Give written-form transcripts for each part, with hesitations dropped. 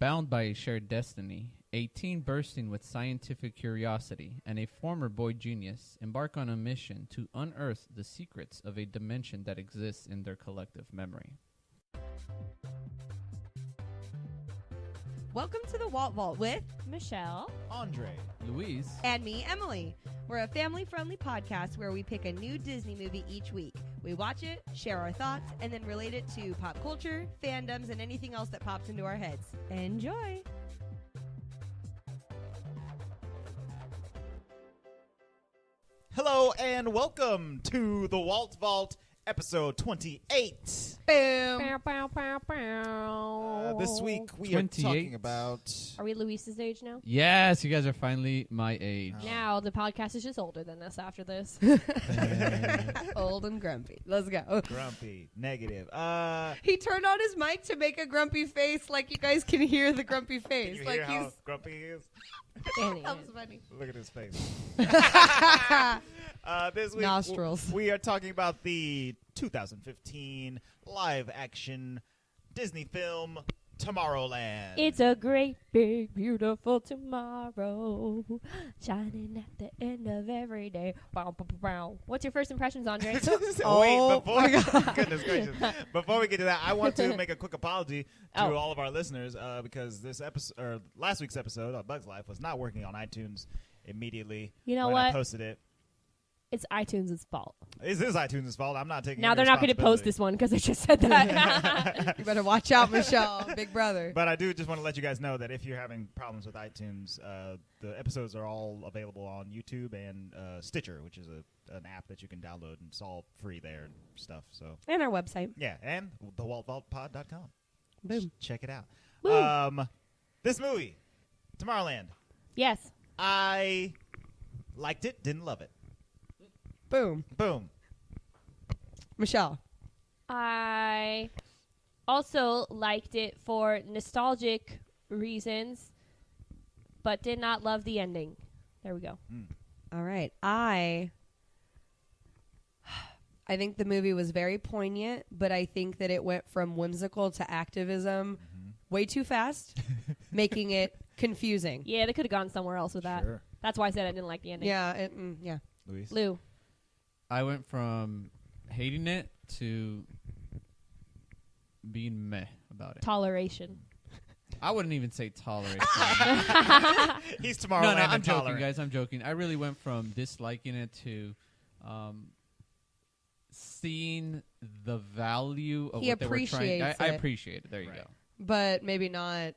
Bound by a shared destiny, a teen bursting with scientific curiosity and a former boy genius embark on a mission to unearth the secrets of a dimension that exists in their collective memory. Welcome to the Walt Vault with Michelle, Andre, Louise, and me, Emily. We're a family-friendly podcast where we pick a new Disney movie each week. We watch it, share our thoughts, and then relate it to pop culture, fandoms, and anything else that pops into our heads. Enjoy! hello and welcome to the Walt Vault, episode 28. Boom! This week we 28. are talking about... are we Luis's age now? Yes, you guys are finally my age. Now the podcast is just older than us after this. Old and grumpy. Let's go. Grumpy, negative. He turned on his mic to make a grumpy face like you guys can hear the grumpy face. Can you like hear how he's grumpy he is? that was funny. Look at his face. This week Nostrils. we are talking about the 2015 live-action Disney film Tomorrowland. It's a great, big, beautiful tomorrow, shining at the end of every day. Bow, bow, bow, bow. What's your first impressions, Andre? Oh, my God. Goodness gracious. Before we get to that, I want to make a quick apology to Oh. all of our listeners because this episode, or last week's episode of Bug's Life, was not working on iTunes immediately. You know when I what? posted it. It's iTunes' fault. It is iTunes' fault. I'm not taking Now any they're not going to post responsibility. this one because I just said that. You better watch out, Michelle. Big brother. But I do just want to let you guys know that if you're having problems with iTunes, the episodes are all available on YouTube and Stitcher, which is an app that you can download, and it's all free there and stuff. So And our website. yeah, and thewaltvaultpod.com. Boom. Check it out. Woo. This movie, Tomorrowland, Yes. I liked it, didn't love it. Boom. Boom. Michelle. I also liked it for nostalgic reasons, but did not love the ending. There we go. All right. I think the movie was very poignant, but I think that it went from whimsical to activism way too fast, making it confusing. Yeah, they could have gone somewhere else with that. Sure. That's why I said I didn't like the ending. Yeah. Yeah. Luis? Lou. I went from hating it to being meh about it. Toleration. I wouldn't even say tolerate. He's Tomorrowland No, I'm intolerant. joking, guys. I'm joking. I really went from disliking it to seeing the value of He what they were trying. appreciates I it. appreciate it. There you Right. go. But maybe not.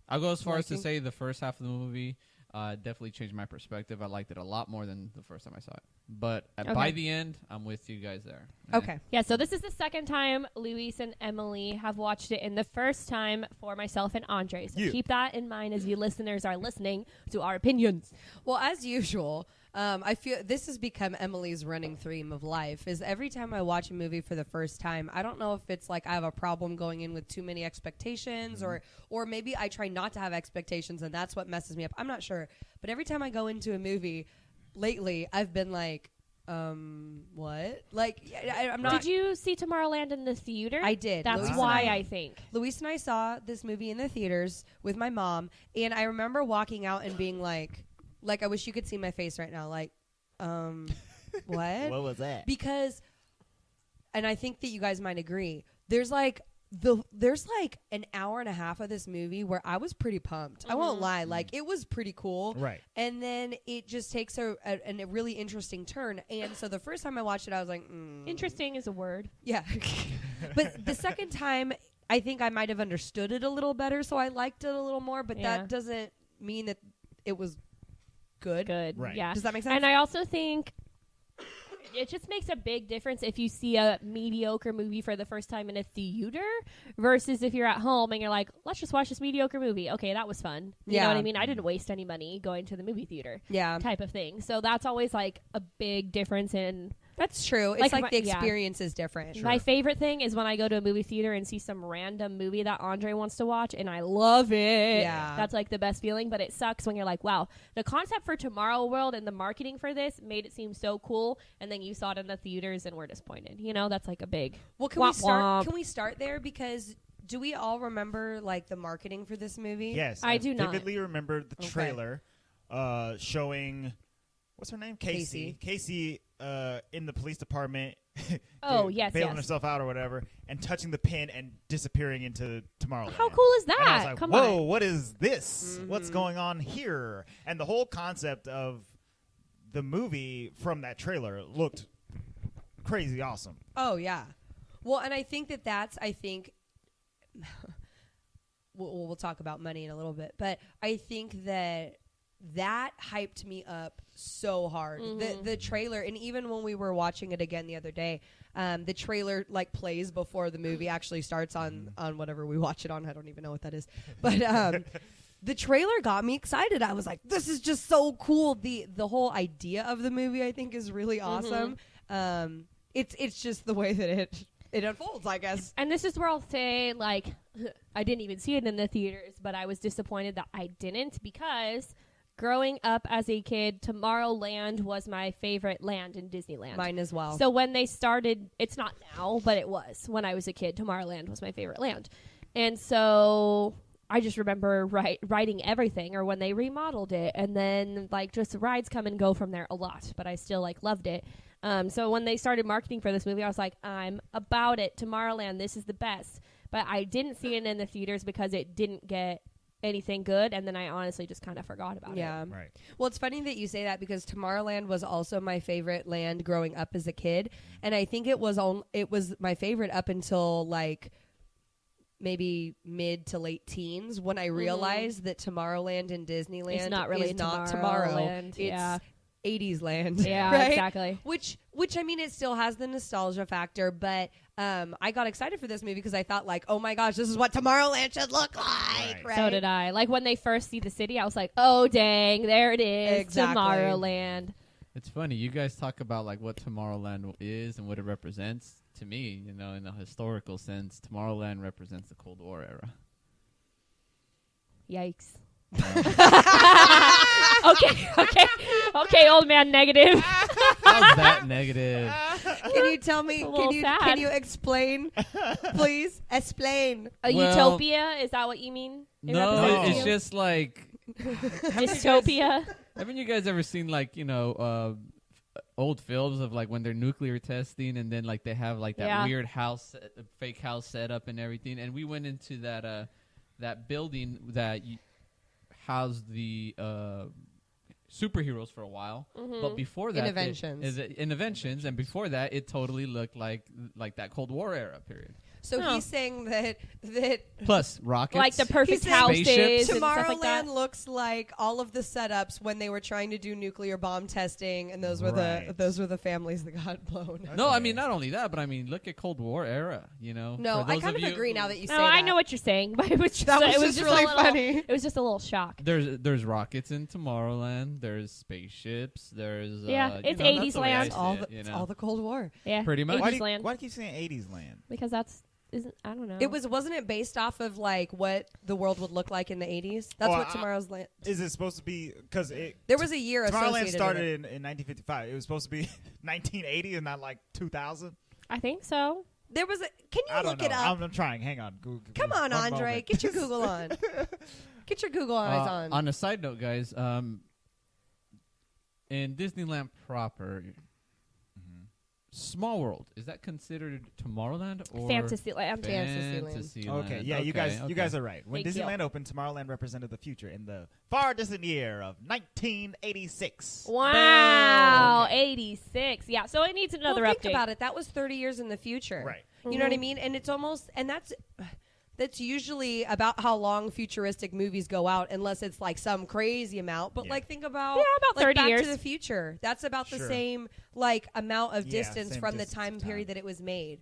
I'll go as far as to Liking? say the first half of the movie definitely changed my perspective. I liked it a lot more than the first time I saw it. But by Okay. the end, I'm with you guys there. Okay. Yeah, so this is the second time Luis and Emily have watched it, and the first time for myself and Andre. So You. keep that in mind as you listeners are listening to our opinions. Well, as usual, I feel this has become Emily's running theme of life is every time I watch a movie for the first time, I don't know if it's like I have a problem going in with too many expectations or maybe I try not to have expectations and that's what messes me up. I'm not sure. But every time I go into a movie lately, I've been like, what? Like, I'm not. Did you see Tomorrowland in the theater? I did. That's Luis why and I think. Luis and I saw this movie in the theaters with my mom, and I remember walking out and being like I wish you could see my face right now. Like, what? What was that? Because, and I think that you guys might agree, there's like an hour and a half of this movie where I was pretty pumped. I won't lie. Like, it was pretty cool. Right. And then it just takes a really interesting turn. And so the first time I watched it, I was like, Interesting is a word. yeah. But the second time, I think I might have understood it a little better, so I liked it a little more, but Yeah. that doesn't mean that it was good. Good. Right. Yeah. Does that make sense? And I also think it just makes a big difference if you see a mediocre movie for the first time in a theater versus if you're at home and you're like, let's just watch this mediocre movie. Okay, that was fun. You know what I mean? I didn't waste any money going to the movie theater Yeah. type of thing. So that's always like a big difference in... That's true. It's Like like my- the yeah. experience is different. My favorite thing is when I go to a movie theater and see some random movie that Andre wants to watch and I love it. Yeah. That's like the best feeling, but it sucks when you're like, wow, the concept for Tomorrowland and the marketing for this made it seem so cool, and then you saw it in the theaters and were disappointed. You know, that's like a big Well, can womp we start? womp. Can we start there? Because Do we all remember like the marketing for this movie? Yes, I do not. vividly remember the trailer showing what's her name, Casey in the police department. Yes, bailing herself out or whatever, and touching the pin and disappearing into Tomorrowland. How cool is that? And I was like, Come whoa, on. what is this? What's going on here? And the whole concept of the movie from that trailer looked crazy awesome. Oh yeah. Well, and I think we'll talk about money in a little bit, but I think that hyped me up so hard. The trailer, and even when we were watching it again the other day, the trailer like plays before the movie actually starts on whatever we watch it on. I don't even know what that is, but the trailer got me excited. I was like, this is just so cool. The whole idea of the movie I think is really awesome. It's just the way that it unfolds, I guess. And this is where I'll say, like, I didn't even see it in the theaters, but I was disappointed that I didn't, because growing up as a kid, Tomorrowland was my favorite land in Disneyland. Mine as well. So when they started, it's not now, but it was. When I was a kid, Tomorrowland was my favorite land. And so I just remember writing everything, or when they remodeled it, and then, like, just rides come and go from there a lot, but I still, like, loved it. So when they started marketing for this movie, I was like, I'm about it. Tomorrowland, this is the best. But I didn't see it in the theaters because it didn't get anything good, and then I honestly just kind of forgot about it. Yeah. Right. Well, it's funny that you say that, because Tomorrowland was also my favorite land growing up as a kid, and I think it was my favorite up until like maybe mid to late teens, when I realized that Tomorrowland and Disneyland It's not really is not tomorrow. Tomorrowland. It's Yeah. 80s land. Yeah, right? exactly. Which I mean, it still has the nostalgia factor, but I got excited for this movie because I thought, like, oh my gosh, this is what Tomorrowland should look like. Right. So did I. Like, when they first see the city, I was like, oh, dang, there it is. Exactly. Tomorrowland. It's funny. You guys talk about like what Tomorrowland is and what it represents. To me, in a historical sense, Tomorrowland represents the Cold War era. Yikes. Okay, old man negative. How's that negative? Can you tell me? A little sad. Can you explain, please? Explain. A Well- utopia? Is that what you mean? It No, represents it's you? just like. dystopia. Haven't you guys ever seen like old films of like when they're nuclear testing, and then like they have like that weird house, fake house set up and everything? And we went into that building that housed the superheroes for a while, but before that, Interventions, and before that, it totally looked like that Cold War era period. So he's saying that Plus rockets, Like the perfect He's saying houses spaceships. and stuff like that. Tomorrowland looks like all of the setups when they were trying to do nuclear bomb testing, and those were Right. the families that got blown. No, I Okay. mean not only that, but I mean look at Cold War era. No, For I those kind of you agree who- now that you say No, that. I know what you're saying, but it was just, That was it was just just really a little, funny. It was just a little shock. There's rockets in Tomorrowland. There's spaceships. There's it's that's 80s the way I land. see all it, it's all the Cold War. Yeah, Pretty much. 80s land. Why do you keep saying 80s land? Because I don't know. Wasn't it based off of like what the world would look like in the 80s? That's what Tomorrow's Land. Is it supposed to be because There was a year Tomorrowland associated started with it. in 1955. It was supposed to be 1980 and not like 2000. I think so. There was a. Can I you don't look know. it up? I'm trying. Hang on. Come on, One Andre. moment. Get your Google on. Get your Google eyes on. On a side note, guys, in Disneyland proper, Small World, is that considered Tomorrowland or Fantasyland. Fantasyland? Okay, yeah, you guys are right. When Big deal. Disneyland opened, Tomorrowland represented the future in the far distant year of 1986. Wow, Okay. 86. Yeah, so it needs another Well, update. think about it. That was 30 years in the future. Right. You know what I mean? And it's almost, and that's usually about how long futuristic movies go out, unless it's like some crazy amount. But Yeah. like, think about about like 30 Back years. to the Future. That's about the Sure. same like amount of Yeah, distance same from the distance time of time. period that it was made.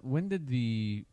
When did the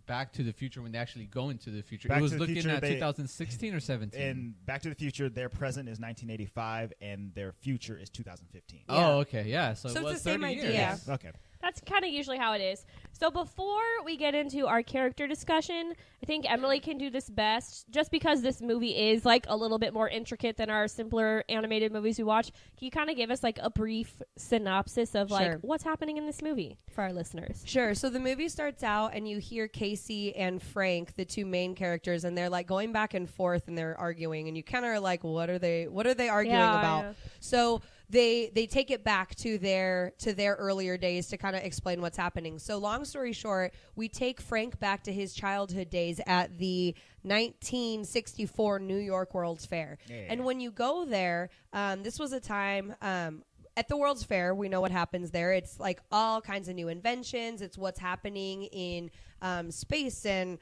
Back to the Future, when they actually go into the future, Back it was to the looking Future, at they- 2016 or 17? In Back to the Future, their present is 1985 and their future is 2015. Oh, okay, yeah. So, So it it's was the same 30 idea. years. Yeah. Okay. That's kind of usually how it is. So before we get into our character discussion, I think Emily can do this best, just because this movie is like a little bit more intricate than our simpler animated movies we watch. Can you kind of give us like a brief synopsis of like what's happening in this movie for our listeners? Sure. So the movie starts out and you hear Casey and Frank, the two main characters, and they're like going back and forth and they're arguing, and you kind of are like, what are they arguing about? Yeah. So they take it back to their earlier days to kind of explain what's happening. So long story short, we take Frank back to his childhood days at the 1964 New York World's Fair. Yeah. And when you go there, this was a time at the World's Fair, we know what happens there. It's like all kinds of new inventions. It's what's happening in space and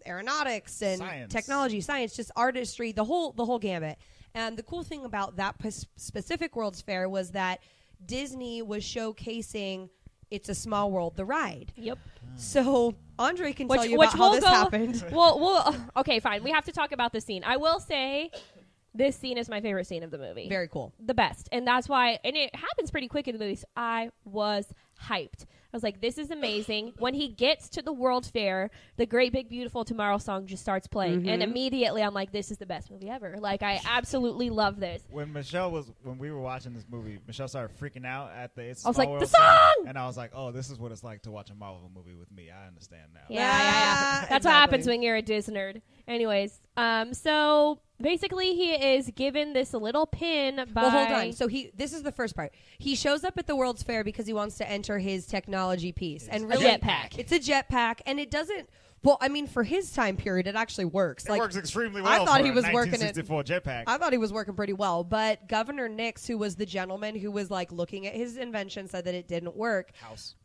aeronautics and technology, science, just artistry, the whole gamut. And the cool thing about that specific World's Fair was that Disney was showcasing It's a Small World, the ride. Yep. So Andre can tell you about how this happened. Okay, fine. We have to talk about this scene. I will say this scene is my favorite scene of the movie. Very cool. The best. And that's why, and it happens pretty quick in the movie, so I was hyped. I was like, this is amazing. When he gets to the World Fair, the Great Big Beautiful Tomorrow song just starts playing. Mm-hmm. And immediately I'm like, this is the best movie ever. Like, I absolutely love this. When we were watching this movie, Michelle started freaking out at the It's I was like, World the song! And I was like, oh, this is what it's like to watch a Marvel movie with me. I understand now. Yeah. That's what happens when you're a Disney nerd. Anyways, so basically he is given this little pin by... Well, hold on. So this is the first part. He shows up at the World's Fair because he wants to enter his technology piece. And really, a jetpack. It's a jetpack, and it doesn't... Well, I mean, for his time period, it actually works. It works extremely well. I thought he was working 1964 jetpack. I thought he was working pretty well, but Governor Nix, who was the gentleman who was like looking at his invention, said that it didn't work. House.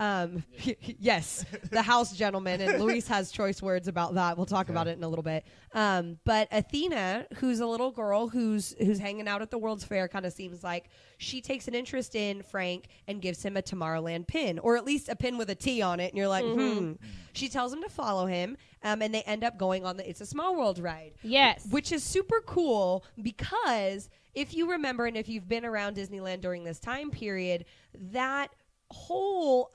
Yes, the house gentleman, and Luis has choice words about that. We'll talk about it in a little bit. But Athena, who's a little girl who's hanging out at the World's Fair, kind of seems like she takes an interest in Frank and gives him a Tomorrowland pin, or at least a pin with a T on it. And you're like, She tells him to follow him, and they end up going on the It's a Small World ride. Yes. Which is super cool because if you remember, and if you've been around Disneyland during this time period, that whole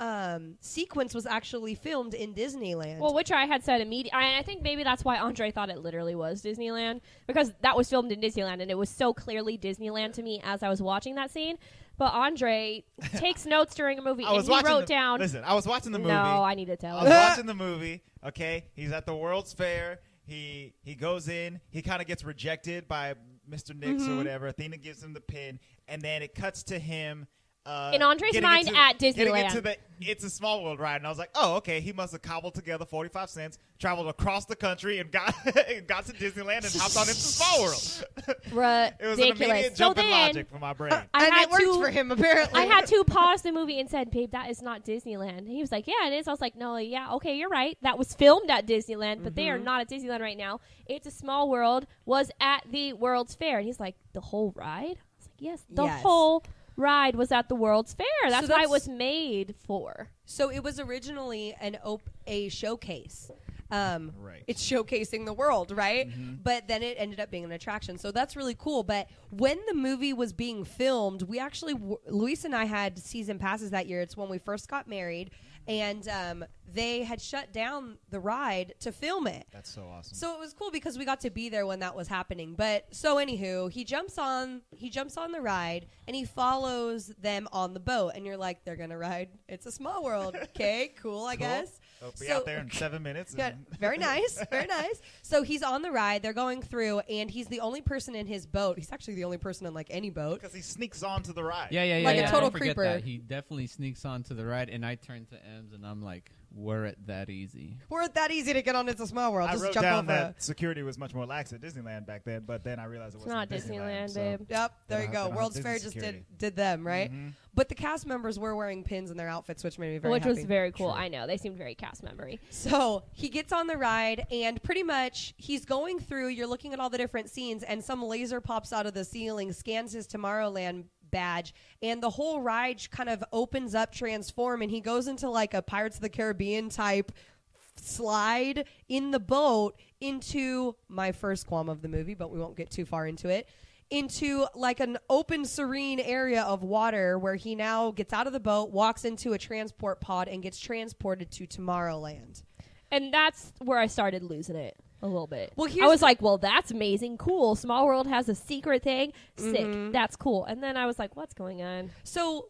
sequence was actually filmed in Disneyland. Well, which I had said immediately. I think maybe that's why Andre thought it literally was Disneyland, because that was filmed in Disneyland, and it was so clearly Disneyland to me as I was watching that scene. But Andre takes notes during a movie, and he wrote down... Listen, I was watching the movie. No, I need to tell I was watching the movie, okay? He's at the World's Fair. He goes in. He kind of gets rejected by Mr. Nix or whatever. Athena gives him the pin, and then it cuts to him... in Andre's mind at Disneyland. Getting into the It's a Small World ride. And I was like, oh, okay. He must have cobbled together 45 cents, traveled across the country, and got to Disneyland and hopped on It's a Small World. It was an immediate jump in logic for my brain. And it worked for him, apparently. I had to pause the movie and said, babe, that is not Disneyland. And he was like, yeah, it is. I was like, no, yeah, okay, you're right. That was filmed at Disneyland, but they are not at Disneyland right now. It's a Small World was at the World's Fair. And he's like, the whole ride? I was like, yes, the whole ride was at the World's Fair. That's why it was made for. So it was originally a showcase. Right. It's showcasing the world, right? Mm-hmm. But then it ended up being an attraction. So that's really cool. But when the movie was being filmed, we actually, Luis and I had season passes that year. It's when we first got married. And they had shut down the ride to film it. That's so awesome. So it was cool because we got to be there when that was happening. But so anywho, he jumps on the ride and he follows them on the boat. And you're like, they're gonna ride It's a Small World. Okay, cool, I guess. They'll be out there in 7 minutes. Yeah, very nice, very nice. So he's on the ride. They're going through, and he's the only person in his boat. He's actually the only person in like any boat because he sneaks onto the ride. Yeah. Like a total Don't forget creeper. that. He definitely sneaks onto the ride, and I turn to Ems, and I'm like, "Were it that easy? Were it that easy to get on It's a Small World?" I Just wrote jump down over that security was much more lax at Disneyland back then, but then I realized it wasn't not Disneyland, babe. Yep, there you go. World's Fair just did them, right? Mm-hmm. But the cast members were wearing pins in their outfits, which made me very happy. Which was very cool. True. I know. They seemed very cast memory. So he gets on the ride, and pretty much he's going through, you're looking at all the different scenes, and some laser pops out of the ceiling, scans his Tomorrowland badge, and the whole ride kind of opens up, transform, and he goes into like a Pirates of the Caribbean type slide in the boat into my first qualm of the movie, but we won't get too far into it, into like an open, serene area of water where he now gets out of the boat, walks into a transport pod, and gets transported to Tomorrowland. And that's where I started losing it a little bit. Well, I was like, well, that's amazing. Cool. Small World has a secret thing. Sick. Mm-hmm. That's cool. And then I was like, what's going on? So,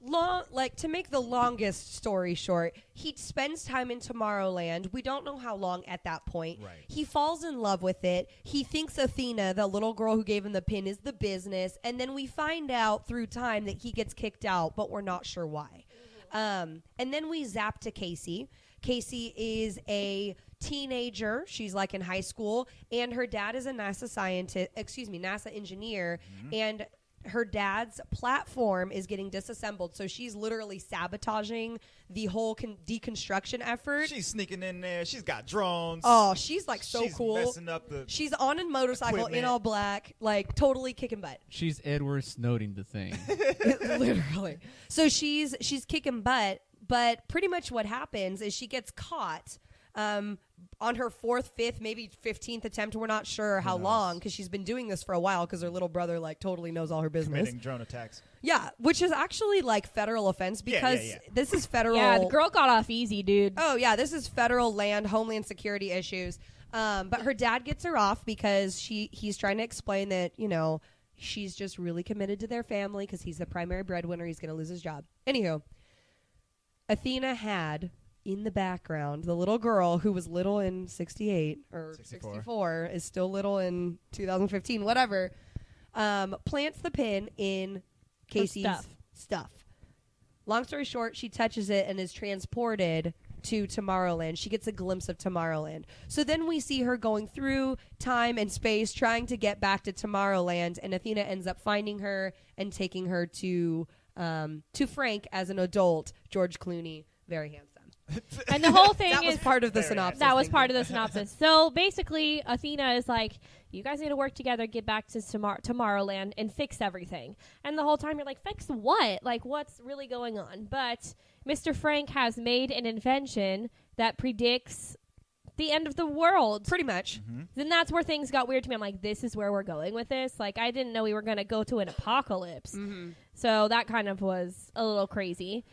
to make the longest story short, he spends time in Tomorrowland. We don't know how long at that point. Right. He falls in love with it. He thinks Athena, the little girl who gave him the pin, is the business. And then we find out through time that he gets kicked out, but we're not sure why. And then we zap to Casey. Casey is a teenager. She's like in high school, and her dad is a NASA engineer, and her dad's platform is getting disassembled. So she's literally sabotaging the whole deconstruction effort. She's sneaking in there. She's got drones. Oh, she's like so she's cool. Messing up She's on a motorcycle equipment. in all black, like totally kicking butt. She's Edward Snowden the thing. Literally. So she's kicking butt, but pretty much what happens is she gets caught on her 4th, 5th, maybe 15th attempt. We're not sure how long, because she's been doing this for a while, because her little brother like totally knows all her business. Committing drone attacks. Yeah, which is actually like federal offense, because this is federal. Yeah, the girl got off easy, dude. Oh yeah, this is federal land, homeland security issues. But her dad gets her off because he's trying to explain that, she's just really committed to their family because he's the primary breadwinner. He's going to lose his job. Anywho, Athena had in the background the little girl who was little in 68 or 64 is still little in 2015, whatever, plants the pin in Casey's stuff. Long story short, she touches it and is transported to Tomorrowland. She gets a glimpse of Tomorrowland. So then we see her going through time and space trying to get back to Tomorrowland, and Athena ends up finding her and taking her to Frank as an adult, George Clooney, very handsome. And the whole thing that was part of the synopsis. That was part of the synopsis. So basically, Athena is like, you guys need to work together, get back to Tomorrowland, and fix everything. And the whole time you're like, fix what? Like, what's really going on? But Mr. Frank has made an invention that predicts the end of the world. Pretty much. Mm-hmm. Then that's where things got weird to me. I'm like, this is where we're going with this? Like, I didn't know we were going to go to an apocalypse. Mm-hmm. So that kind of was a little crazy.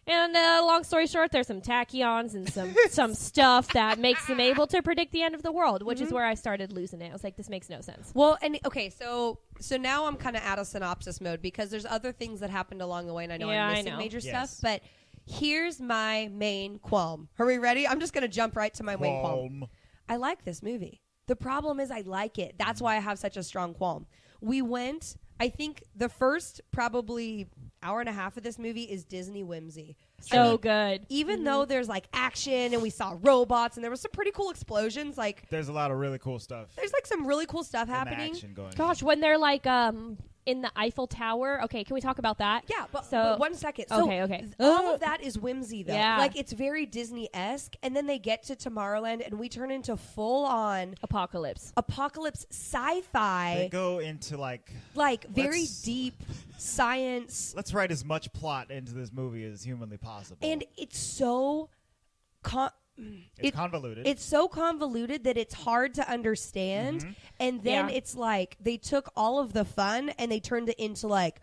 And long story short, there's some tachyons and some stuff that makes them able to predict the end of the world, which is where I started losing it. I was like, this makes no sense. Well, and okay, so now I'm kind of out of synopsis mode because there's other things that happened along the way, and I know I'm missing major stuff, but here's my main qualm. Are we ready? I'm just going to jump right to my main qualm. I like this movie. The problem is I like it. That's why I have such a strong qualm. We went, I think the first probably hour and a half of this movie is Disney whimsy. So good. Even though there's like action and we saw robots and there was some pretty cool explosions, like there's a lot of really cool stuff. There's like some really cool stuff and happening. Action going Gosh, when they're like in the Eiffel Tower. Okay, can we talk about that? Yeah, but 1 second. So okay. All of that is whimsy, though. Yeah. Like, it's very Disney-esque, and then they get to Tomorrowland, and we turn into full-on apocalypse sci-fi. They go into, like very deep science. Let's write as much plot into this movie as humanly possible. And it's so... It's convoluted. It's so convoluted that it's hard to understand. Mm-hmm. And then it's like they took all of the fun and they turned it into like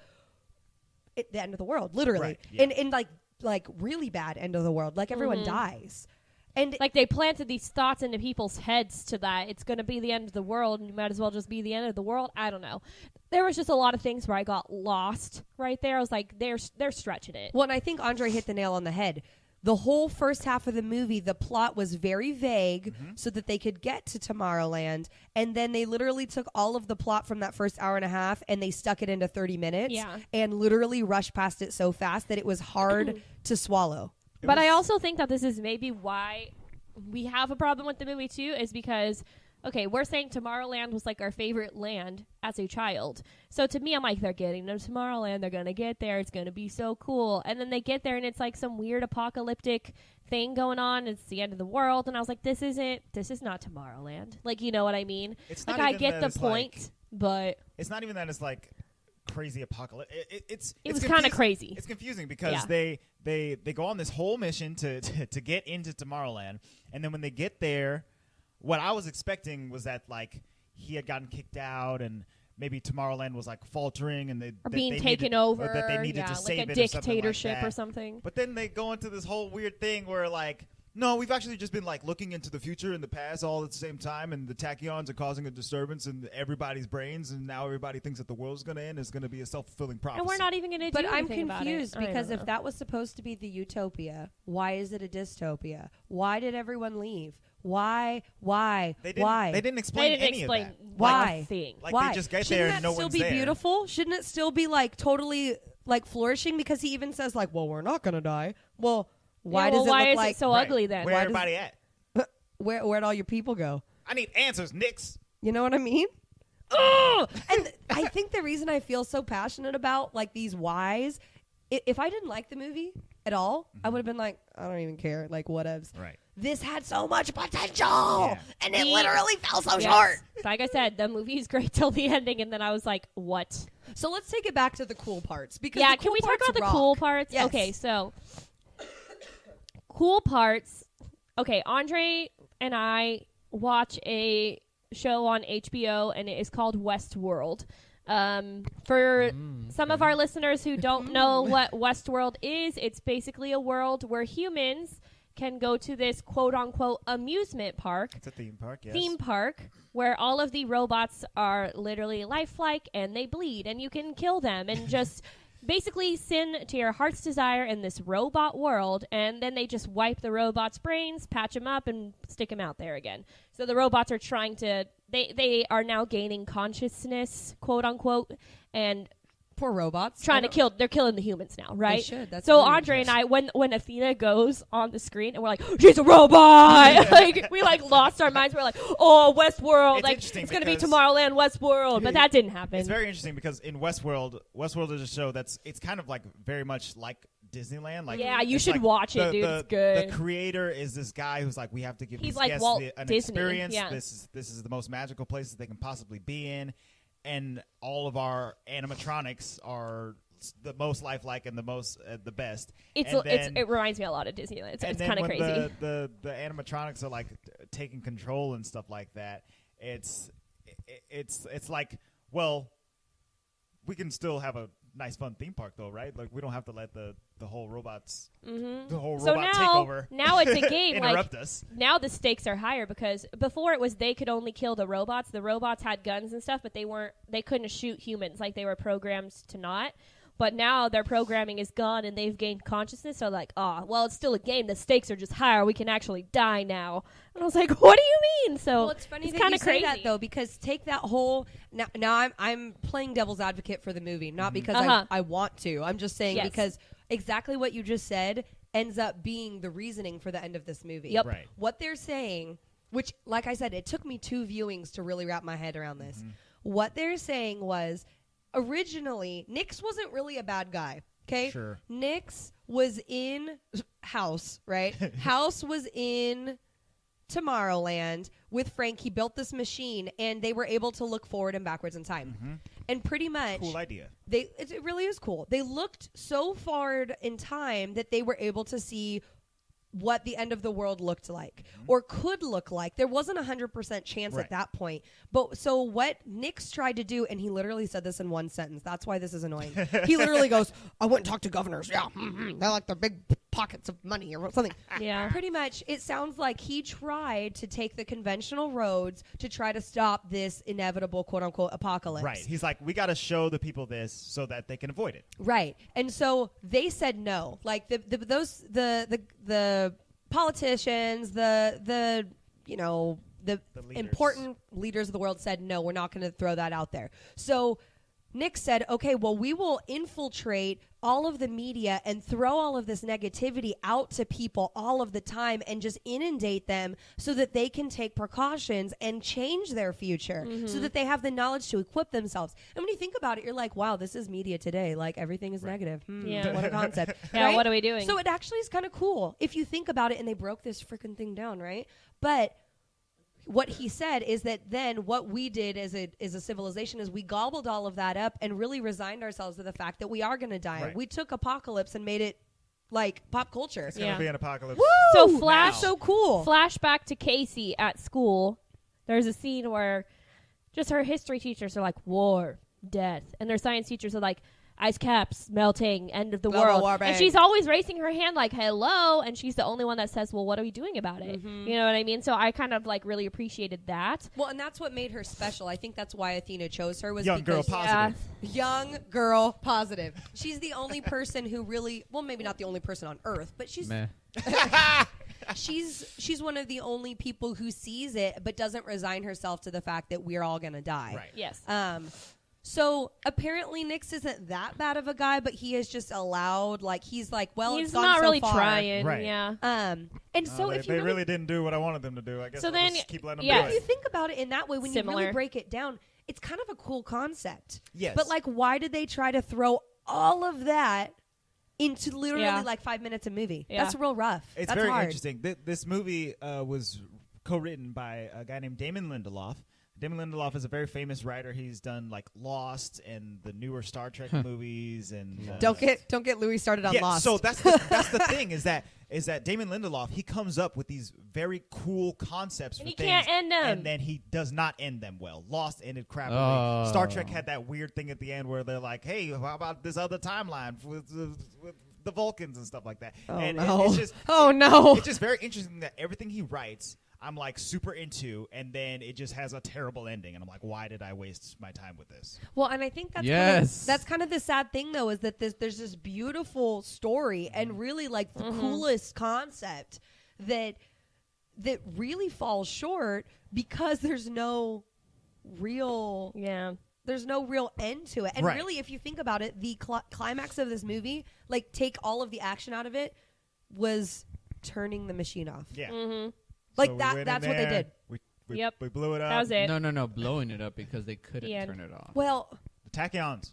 the end of the world, literally. Right, yeah. And like really bad end of the world. Like everyone dies. And like they planted these thoughts into people's heads to that it's going to be the end of the world and you might as well just be the end of the world. I don't know. There was just a lot of things where I got lost right there. I was like, they're stretching it. Well, and I think Andre hit the nail on the head. The whole first half of the movie, the plot was very vague so that they could get to Tomorrowland. And then they literally took all of the plot from that first hour and a half and they stuck it into 30 minutes and literally rushed past it so fast that it was hard to swallow. But I also think that this is maybe why we have a problem with the movie, too, is because... Okay, we're saying Tomorrowland was like our favorite land as a child. So to me, I'm like, they're getting to Tomorrowland. They're going to get there. It's going to be so cool. And then they get there and it's like some weird apocalyptic thing going on. It's the end of the world. And I was like, this is not Tomorrowland. Like, you know what I mean? It's like, not I even get that the point, but... It's not even that it's like crazy apocalypse. It was kind of crazy. It's confusing because they go on this whole mission to get into Tomorrowland. And then when they get there... What I was expecting was that, like, he had gotten kicked out and maybe Tomorrowland was like faltering and being taken over, that they needed to save like a it dictatorship or or something. But then they go into this whole weird thing where like, no, we've actually just been like looking into the future and the past all at the same time, and the tachyons are causing a disturbance in everybody's brains, and now everybody thinks that the world's going to end. It's going to be a self-fulfilling prophecy. And we're not even going to do But I'm anything confused about it. because if that was supposed to be the utopia, why is it a dystopia? Why did everyone leave? Why? They didn't explain any of that. Why? Like Why? they just get Shouldn't there that and no still one's be there. beautiful? Shouldn't it still be like totally like flourishing? Because he even says like, well, we're not going to die. Well, why does it why look is like it so ugly then? Where everybody at? Where'd all your people go? I need answers, Nix. You know what I mean? Oh! And I think the reason I feel so passionate about like these whys, if I didn't like the movie at all, I would have been like, I don't even care, like whatevs. Right. This had so much potential, and it literally fell so Yes. short. Like I said, the movie is great till the ending, and then I was like, what? So let's take it back to the cool parts. Because Yeah, the can cool we talk parts about the rock. cool parts? Yes. Okay, so cool parts. Okay, Andre and I watch a show on HBO, and it is called Westworld. For some of our listeners who don't know what Westworld is, it's basically a world where humans can go to this quote-unquote amusement park. It's a theme park, yes. Theme park where all of the robots are literally lifelike and they bleed and you can kill them and just basically sin to your heart's desire in this robot world, and then they just wipe the robot's brains, patch them up, and stick them out there again. So the robots are trying to they are now gaining consciousness, quote unquote, and Poor robots. trying to kill. They're killing the humans now, right? They should. That's so really Andre and interesting. I, when Athena goes on the screen, and we're like, she's a robot. Like we like lost our minds. We're like, oh, Westworld. It's Like interesting it's gonna be because- Tomorrowland, Westworld, but that didn't happen. It's very interesting because in Westworld is a show it's kind of like very much like Disneyland. Like Yeah, you it's should like watch it, dude. It's good. The creator is this guy who's like, we have to give He's these like guests Walt an Disney, experience. yeah. This is the most magical place that they can possibly be in, and all of our animatronics are the most lifelike and the most the best. It reminds me a lot of Disneyland. So it's kind of crazy. The animatronics are like taking control and stuff like that. It's like, well, we can still have a nice fun theme park though, right? Like we don't have to let the whole robots the whole So robot now, takeover now it's a game. interrupt like, us. Now the stakes are higher because before it was they could only kill the robots. The robots had guns and stuff, but they couldn't shoot humans. Like they were programmed to not. But now their programming is gone and they've gained consciousness. So like, well, it's still a game. The stakes are just higher. We can actually die now. And I was like, what do you mean? So Well, it's funny that you say that though, because take that whole now I'm playing devil's advocate for the movie, not because I want to. I'm just saying because exactly what you just said ends up being the reasoning for the end of this movie. Yep. Right. What they're saying, which like I said, it took me 2 viewings to really wrap my head around this. What they're saying was originally Nix wasn't really a bad guy. Okay. Sure. Nix was in House, right? House was in Tomorrowland with Frank. He built this machine and they were able to look forward and backwards in time. And pretty much Cool idea. it really is cool. They looked so far in time that they were able to see what the end of the world looked like or could look like. There wasn't 100% chance at that point. But so what Nix tried to do, and he literally said this in one sentence. That's why this is annoying. He literally goes, I went and talked to governors. Yeah. They're like the big pockets of money or something. Yeah. Pretty much, it sounds like he tried to take the conventional roads to try to stop this inevitable quote-unquote apocalypse. Right. He's like, we got to show the people this so that they can avoid it. Right. And so they said no. Like the politicians, the leaders. important leaders of the world said no, we're not going to throw that out there. So Nick said, okay, well, we will infiltrate all of the media and throw all of this negativity out to people all of the time and just inundate them so that they can take precautions and change their future so that they have the knowledge to equip themselves. And when you think about it, you're like, wow, this is media today. Like everything is negative. Yeah. What a concept. Yeah, right? what are we doing? So it actually is kind of cool if you think about it, and they broke this freaking thing down, right? But what he said is that then what we did as a civilization is we gobbled all of that up and really resigned ourselves to the fact that we are going to die. Right. We took apocalypse and made it like pop culture. It's going to be an apocalypse. Woo! So flash- That's so cool. Flashback to Casey at school. There's a scene where just her history teachers are like war, death, and their science teachers are like ice caps melting, end of the Global world. warming. And she's always raising her hand like hello, and she's the only one that says, well, what are we doing about it? You know what I mean? So I kind of like really appreciated that. Well, and that's what made her special. I think that's why Athena chose her, was Young girl because positive. young girl positive. She's the only person who really, well, maybe not the only person on Earth, but she's Meh. she's one of the only people who sees it but doesn't resign herself to the fact that we're all gonna die. Right. Yes. So apparently Nyx isn't that bad of a guy, but he is just allowed, like, he's like, well, He's it's gone not so really far. trying. Right. Yeah. And so if you they really didn't do what I wanted them to do. I guess So I'll then- just keep letting them yeah. do if you it. think about it in that way, when you Similar. really break it down, it's kind of a cool concept. Yes. But like, why did they try to throw all of that into literally Yeah. like 5 minutes of movie? Yeah. That's real rough. It's That's very hard. interesting. This movie was co-written by a guy named Damon Lindelof. Damon Lindelof is a very famous writer. He's done like Lost and the newer Star Trek movies, and Don't get Louis started on yeah. Lost. So that's the thing is that Damon Lindelof, he comes up with these very cool concepts And for he things, can't end them. and then he does not end them well. Lost ended crappily. Oh. Star Trek had that weird thing at the end where they're like, "Hey, how about this other timeline with the Vulcans and stuff like that?" Oh, and no. it's just Oh, no. It's just very interesting that everything he writes, I'm like super into, and then it just has a terrible ending, and I'm like, why did I waste my time with this? Well, and I think that's Yes. that's kind of the sad thing, though, is that there's this beautiful story and really like the coolest concept that really falls short because there's no real Yeah. there's no real end to it. And Right. really, if you think about it, the climax of this movie, like take all of the action out of it, was turning the machine off. Yeah. Mm-hmm. Like So we that. went in That's what they there, did. We Yep. blew it up. That was it. No, blowing it up because they couldn't The end. turn it off. Well, The tachyons.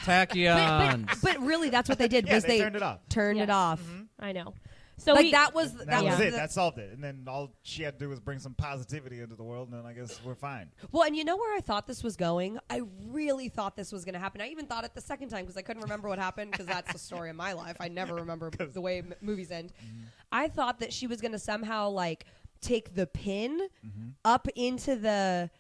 Tachyons. but really, that's what they did. Yeah, was they turned it off. Turned it Yes. off. I know. So Like we, that was That was was it. the- That solved it. And then all she had to do was bring some positivity into the world, and then I guess we're fine. Well, and you know where I thought this was going? I really thought this was going to happen. I even thought it the second time because I couldn't remember what happened because that's the story of my life. I never remember the way movies end. I thought that she was going to somehow like take the pin up into the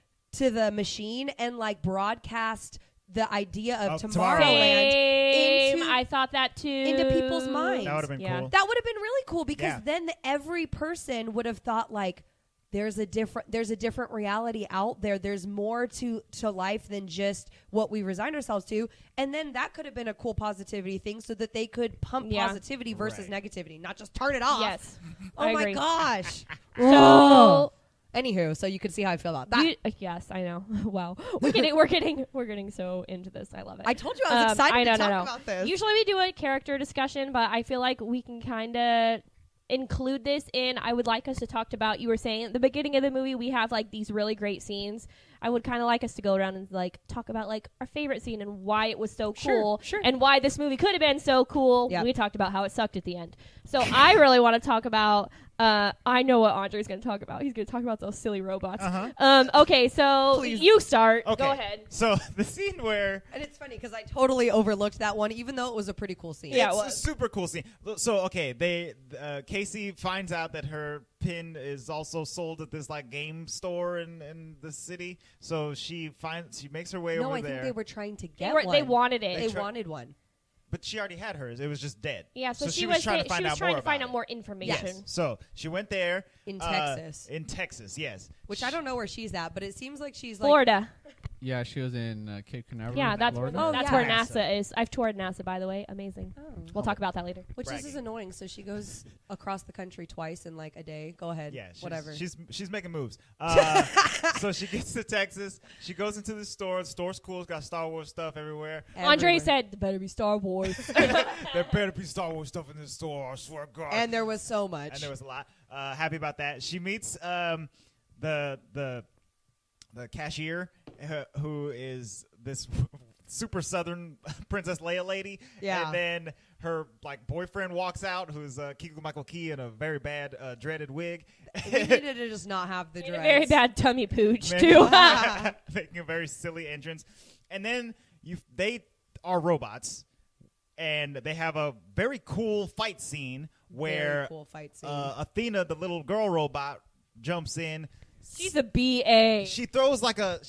machine and like broadcast the idea of Of Tomorrowland Same. into I thought that too. into people's minds. That would have been Yeah. cool. That would have been really cool because Yeah. then every person would have thought like there's a different reality out there. There's more to life than just what we resign ourselves to. And then that could have been a cool positivity thing so that they could pump Yeah. positivity versus Right. negativity, not just turn it off. Yes. Oh I my agree. gosh. So Anywho, so you can see how I feel about that. yes, I know. Wow, we're getting so into this. I love it. I told you I was excited I know, to talk no. about this. Usually we do a character discussion, but I feel like we can kind of include this in. I would like us to talk about. You were saying at the beginning of the movie we have like these really great scenes. I would kind of like us to go around and like talk about like our favorite scene and why it was so cool, Sure. and why this movie could have been so cool. Yep. We talked about how it sucked at the end. So I really want to talk about. I know what Andre's going to talk about. He's going to talk about those silly robots. Okay, so Please. you start. Okay. Go ahead. So the scene where And it's funny because I totally overlooked that one, even though it was a pretty cool scene. Yeah, it's it a was. super cool scene. So okay, Casey finds out that her pin is also sold at this like game store in the city. So she makes her way No, over I there. think they were trying to They, get were, one. they wanted it. They wanted one. But she already had hers. It was just dead. Yeah, so she was trying to find out more to find about out more it. information. Yes. So she went there In Texas. In Texas, yes. Which I don't know where she's at, but it seems like she's like Florida. Yeah, she was in Cape Canaveral. Yeah, that's where, Florida. Oh, that's yeah. where NASA is. I've toured NASA, by the way. Amazing. Oh. We'll talk about that later. Which this is bragging. annoying. So she goes across the country twice in like a day. Go ahead. Yeah, whatever. She's making moves. So she gets to Texas. She goes into the store. The store's cool. It's got Star Wars stuff everywhere. Andre Everywhere. said, "There better be Star Wars." There better be Star Wars stuff in this store. I swear to God. And there was so much. And there was a lot. Happy about that. She meets the cashier who is this super southern Princess Leia lady. Yeah. And then her like boyfriend walks out, who's Keegan Michael Key in a very bad dreaded wig. we needed to just not have the Made a dreads. very bad tummy pooch Making- too. making a very silly entrance. And then they are robots. And they have a very cool fight scene Very where cool fight scene. Athena, the little girl robot, jumps in, She's a BA. She throws like a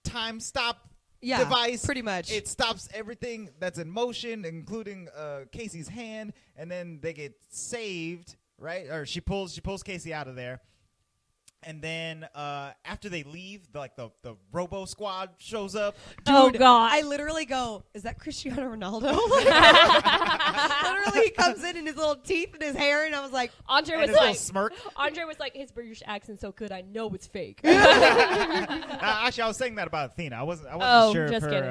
time stop device. Pretty much. It stops everything that's in motion, including Casey's hand, and then they get saved, right? Or she pulls Casey out of there. And then after they leave, the Robo Squad shows up. Oh, God. I literally go, is that Cristiano Ronaldo? Literally, he comes in his little teeth and his hair, and I was like, Andre was like, smirk. Andre was like, his British accent's so good, I know it's fake. Actually, I was saying that about Athena. I wasn't sure just if kidding.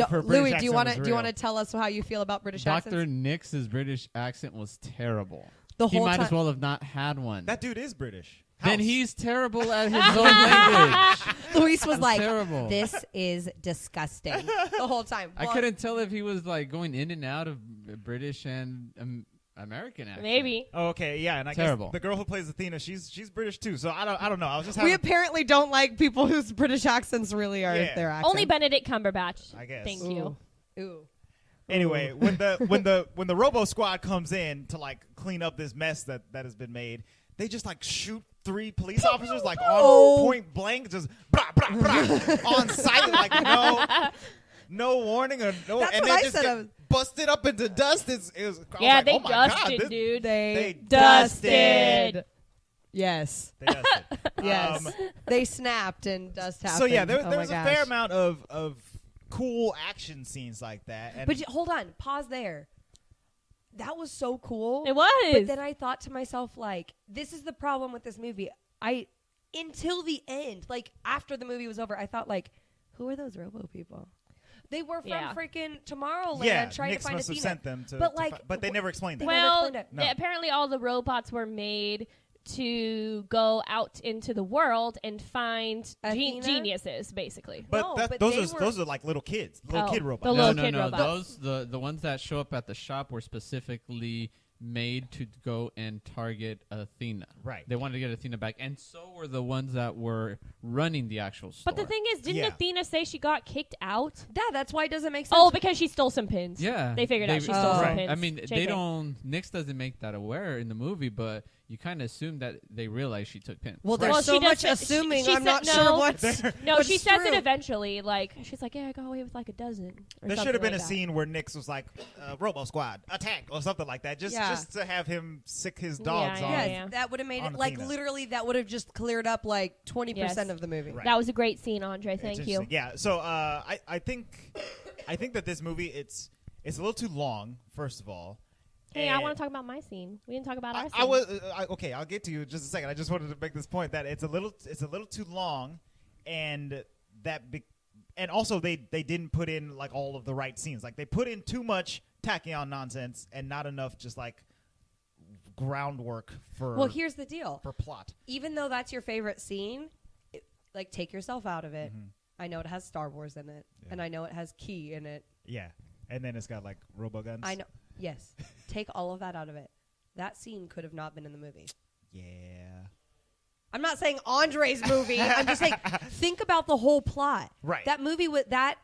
her Louis, do you want to tell us how you feel about British accents? Dr. Nix's British accent was terrible. The He whole might time. as well have not had one. That dude is British. Then House. he's terrible at his own language. Luis was like, terrible. this is disgusting the whole time. I couldn't tell if he was like going in and out of British and American accent. Maybe. Oh, okay, yeah, and I Terrible. guess the girl who plays Athena, she's British too. So I don't know. I was just We having, apparently don't like people whose British accents really are Yeah. their accent. Only Benedict Cumberbatch. I guess. Thank you. Ooh. Anyway, when the Robo Squad comes in to like clean up this mess that has been made, they just like shoot 3 police officers like on point blank, just on sight, like no warning or no, That's and what then I just said. get busted up into dust. I was Yeah, like, they oh my God, dusted, dude. They dusted. Yes. They dusted. Yes. They snapped and dust happened. So yeah, there Oh my was a gosh. fair amount of cool action scenes like that. And But hold on, pause there. That was so cool. It was. But then I thought to myself, like, this is the problem with this movie. Until the end, like after the movie was over, I thought, like, who are those Robo people? They were from freaking Tomorrowland trying Nix to find must have Athena. sent them to, But, like, but they never explained that. never Well, explained it. No. apparently all the robots were made to go out into the world and find Athena? geniuses, basically. But, No, that, but those are like little kids, kid robots. the No, little no, kid no. robots. Those the ones that show up at the shop were specifically made to go and target Athena. Right. They wanted to get Athena back, and so were the ones that were running the actual store. But the thing is, didn't Yeah. Athena say she got kicked out? Yeah, that's why it doesn't make sense. Oh, because she stole some pins. yeah, They figured out she stole some Right. pins. I mean, JK. they don't. Nix doesn't make that aware in the movie, but you kind of assume that they realize she took pins. Well, there's Well, so she much does- assuming. she I'm not said sure no. what's. No, what's she says true. it eventually. Like, she's like, yeah, I got away with like a dozen. Or There should something have been like a that. scene where Nix was like, Robo Squad, attack, or something like that. Just to have him sick his dogs Yeah, on. yeah, Yes, yeah. that would have made On it like Athena. literally. That would have just cleared up like 20% Yes. of the movie. Right. That was a great scene, Andre. It's Thank you. interesting. Yeah. So I think that this movie it's a little too long. First of all. Hey, I And want to talk about my scene. We didn't talk about our scene. I was okay. I'll get to you in just a second. I just wanted to make this point that it's a little too long, and and also they didn't put in like all of the right scenes. Like they put in too much tacky on nonsense and not enough just like groundwork for. Well, here's the deal. for plot. Even though that's your favorite scene, like take yourself out of it. I know it has Star Wars in it, Yeah. and I know it has Key in it. Yeah, and then it's got like robo guns. I know. Yes, take all of that out of it. That scene could have not been in the movie. Yeah. I'm not saying Andre's movie. I'm just saying think about the whole plot. Right. That movie that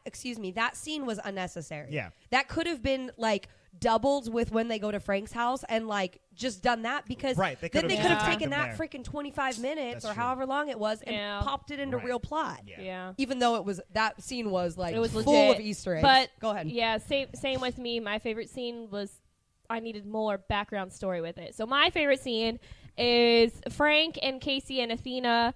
scene was unnecessary. Yeah. That could have been like doubled with when they go to Frank's house and like just done that because Right, they then could've they just could have timed taken them that there. freaking 25 minutes That's or true. however long it was and Yeah. popped it into Right. real plot. Yeah. Yeah. Even though that scene was like It was full legit. of Easter eggs. But go ahead. Yeah, same with me. My favorite scene was I needed more background story with it. So my favorite scene is Frank and Casey and Athena.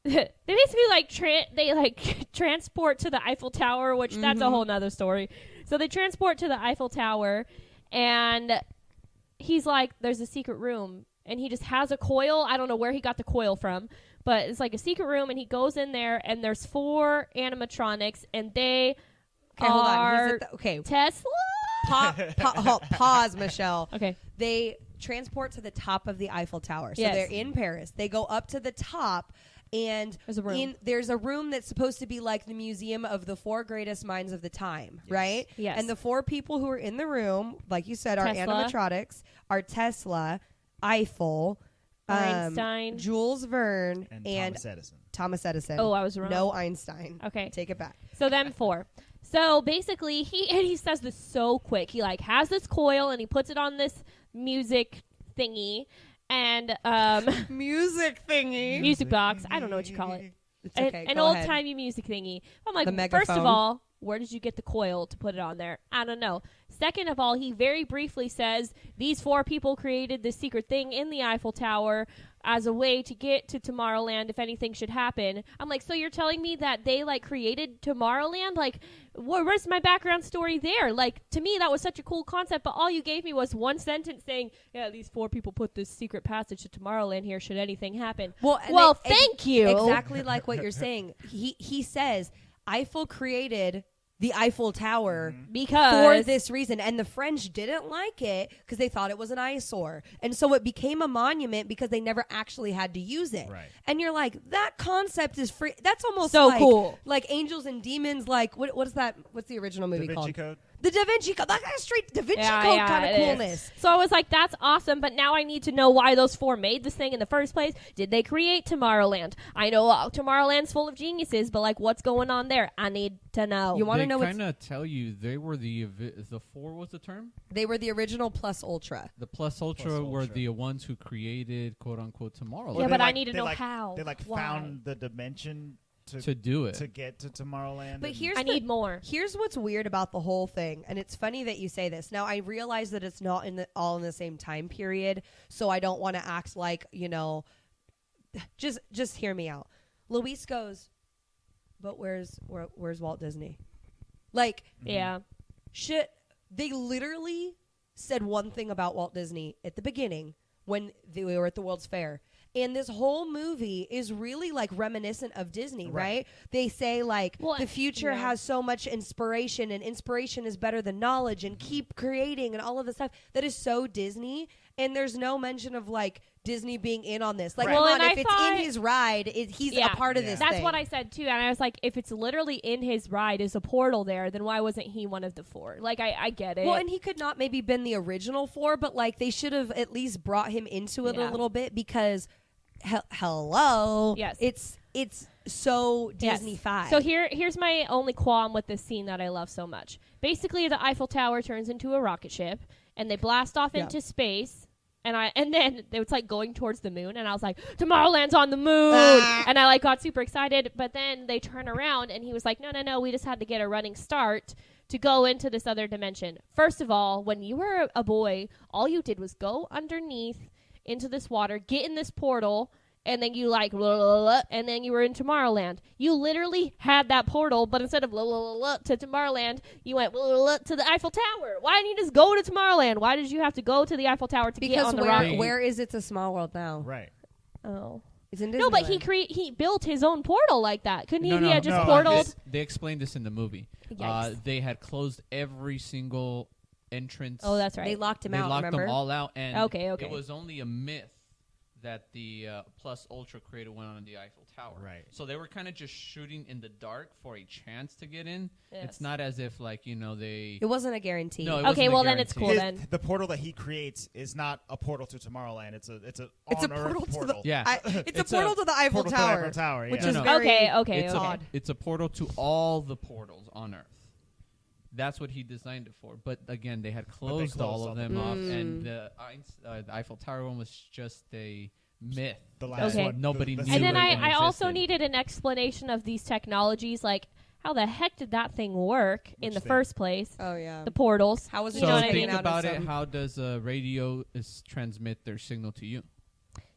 They basically transport to the Eiffel Tower, which that's a whole nother story. So they transport to the Eiffel Tower, and he's like, "There's a secret room," and he just has a coil. I don't know where he got the coil from, but it's like a secret room, and he goes in there, and there's 4 animatronics, and they Okay, hold on. are Okay, Tesla. pause, Michelle. Okay. They transport to the top of the Eiffel Tower. So Yes. they're in Paris. They go up to the top, and There's a room. there's a room that's supposed to be like the museum of the 4 greatest minds of the time, right? Yes. And the 4 people who are in the room, like you said, are Tesla. animatronics, are Tesla, Eiffel, Einstein. Jules Verne, And Thomas Edison. Thomas Edison. Oh, I was wrong. No Einstein. Okay. Take it back. So them 4. So basically, he says this so quick. He like has this coil and he puts it on this music thingy, and music thingy. music box. I don't know what you call it. It's okay. An Go old ahead. timey music thingy. I'm like, The first of megaphone. all, where did you get the coil to put it on there? I don't know. Second of all, he very briefly says these 4 people created this secret thing in the Eiffel Tower as a way to get to Tomorrowland if anything should happen. I'm like, so you're telling me that they like created Tomorrowland? Like, where's my background story there? Like, to me, that was such a cool concept, but all you gave me was one sentence saying, yeah, these 4 people put this secret passage to Tomorrowland here should anything happen. Well, thank you. Exactly like what you're saying. He says Eiffel created the Eiffel Tower because for this reason, and the French didn't like it because they thought it was an eyesore, and so it became a monument because they never actually had to use it. Right. And you're like, that concept is free. That's almost so like, cool. like Angels and Demons. Like what is that? What's the original movie Da Vinci called? Code. The Da Vinci Code. That got a straight Da Vinci Yeah, Code yeah, kind of it is. coolness. So I was like, that's awesome, but now I need to know why those 4 made this thing in the first place. Did they create Tomorrowland? I know Tomorrowland's full of geniuses, but like, what's going on there? I need to know. You want to know They what's kind of tell you they were the 4 was the term? They were the original Plus Ultra. The Plus Ultra were the ones who created quote unquote Tomorrowland. Yeah, They but I like- need to they know like- how. They like Why? found the dimension to do it. to get to Tomorrowland. But and- here's I need more. Here's what's weird about the whole thing, and it's funny that you say this. Now I realize that it's not all in the same time period, so I don't want to act like, just hear me out. Luis goes, but where's Walt Disney? Like, Yeah. shit, they literally said one thing about Walt Disney at the beginning when they were at the World's Fair. And this whole movie is really like reminiscent of Disney, right? They say like the future has so much inspiration, and inspiration is better than knowledge, and keep creating and all of this stuff that is so Disney. And there's no mention of like Disney being in on this. Like, Right. come Well, on, and if I it's thought- in his ride, he's a part of this That's thing. what I said too, and I was like, if it's literally in his ride is a portal there, then why wasn't he one of the 4? Like, I get it. Well, and he could not maybe been the original 4, but like they should have at least brought him into it a little bit because hello, Yes. it's so Disney-fied. So here's my only qualm with this scene that I love so much. Basically, the Eiffel Tower turns into a rocket ship, and they blast off into space. And then it was like going towards the moon, and I was like, Tomorrowland's on the moon, and I like got super excited. But then they turn around, and he was like, no, we just had to get a running start to go into this other dimension. First of all, when you were a boy, all you did was go underneath into this water, get in this portal, and then you like, blah, blah, blah, and then you were in Tomorrowland. You literally had that portal, but instead of blah, blah, blah, to Tomorrowland, you went blah, blah, blah, to the Eiffel Tower. Why didn't you just go to Tomorrowland? Why did you have to go to the Eiffel Tower to get on the rocket? Where is It's a Small World now? Right. Oh. It's in Disneyland. No, but he built his own portal like that. Couldn't he? No, He had just no, portaled. They explained this in the movie. Yikes. They had closed every single entrance. Oh, that's right. They locked him They out, locked remember? them all out, and Okay. it was only a myth that the Plus Ultra created went on the Eiffel Tower. Right. So they were kind of just shooting in the dark for a chance to get in. Yes. It's not as if like they. It wasn't a guarantee. No, it Okay, wasn't a well, then it's guarantee. cool then. The portal that he creates is not a portal to Tomorrowland. It's a It's a on-Earth portal to the Yeah. it's It's a portal to the Eiffel portal to the Tower, Eiffel Tower, which yeah. is No, no. very Okay. It's okay. it's a portal to all the portals on Earth. That's what he designed it for. But again, they had closed all of them off, and the Eiffel Tower one was just a myth. The last Okay. one. Nobody the knew And then it I existed. also needed an explanation of these technologies, like how the heck did that thing work in Which the thing? first place? Oh yeah. The portals. How was it You know So what I hanging mean? think out of about it. some- How does a radio transmit their signal to you?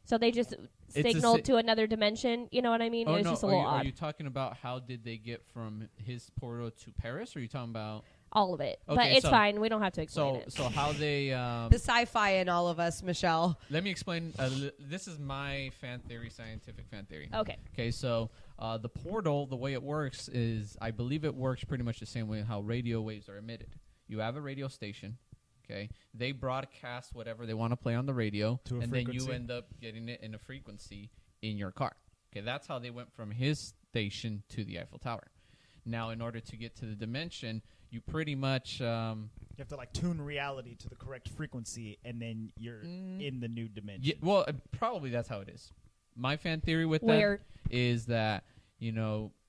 So they just a signaled si- to another dimension. You know what I mean? It was just a little are odd. you talking about how did they get from his portal to Paris? Or are you talking about All of it. But Okay, it's so- fine. We don't have to explain it. so how they? The sci-fi in all of us, Michelle. Let me explain. This is my fan theory, scientific fan theory. Okay. Okay, so the portal, the way it works is, I believe it works pretty much the same way how radio waves are emitted. You have a radio station, okay? They broadcast whatever they want to play on the radio, To a and then frequency. you end up getting it in a frequency in your car. Okay, that's how they went from his station to the Eiffel Tower. Now, in order to get to the dimension, you pretty much... You have to like tune reality to the correct frequency, and then you're in the new dimension. Yeah, well, probably that's how it is. My fan theory with Where- that is that,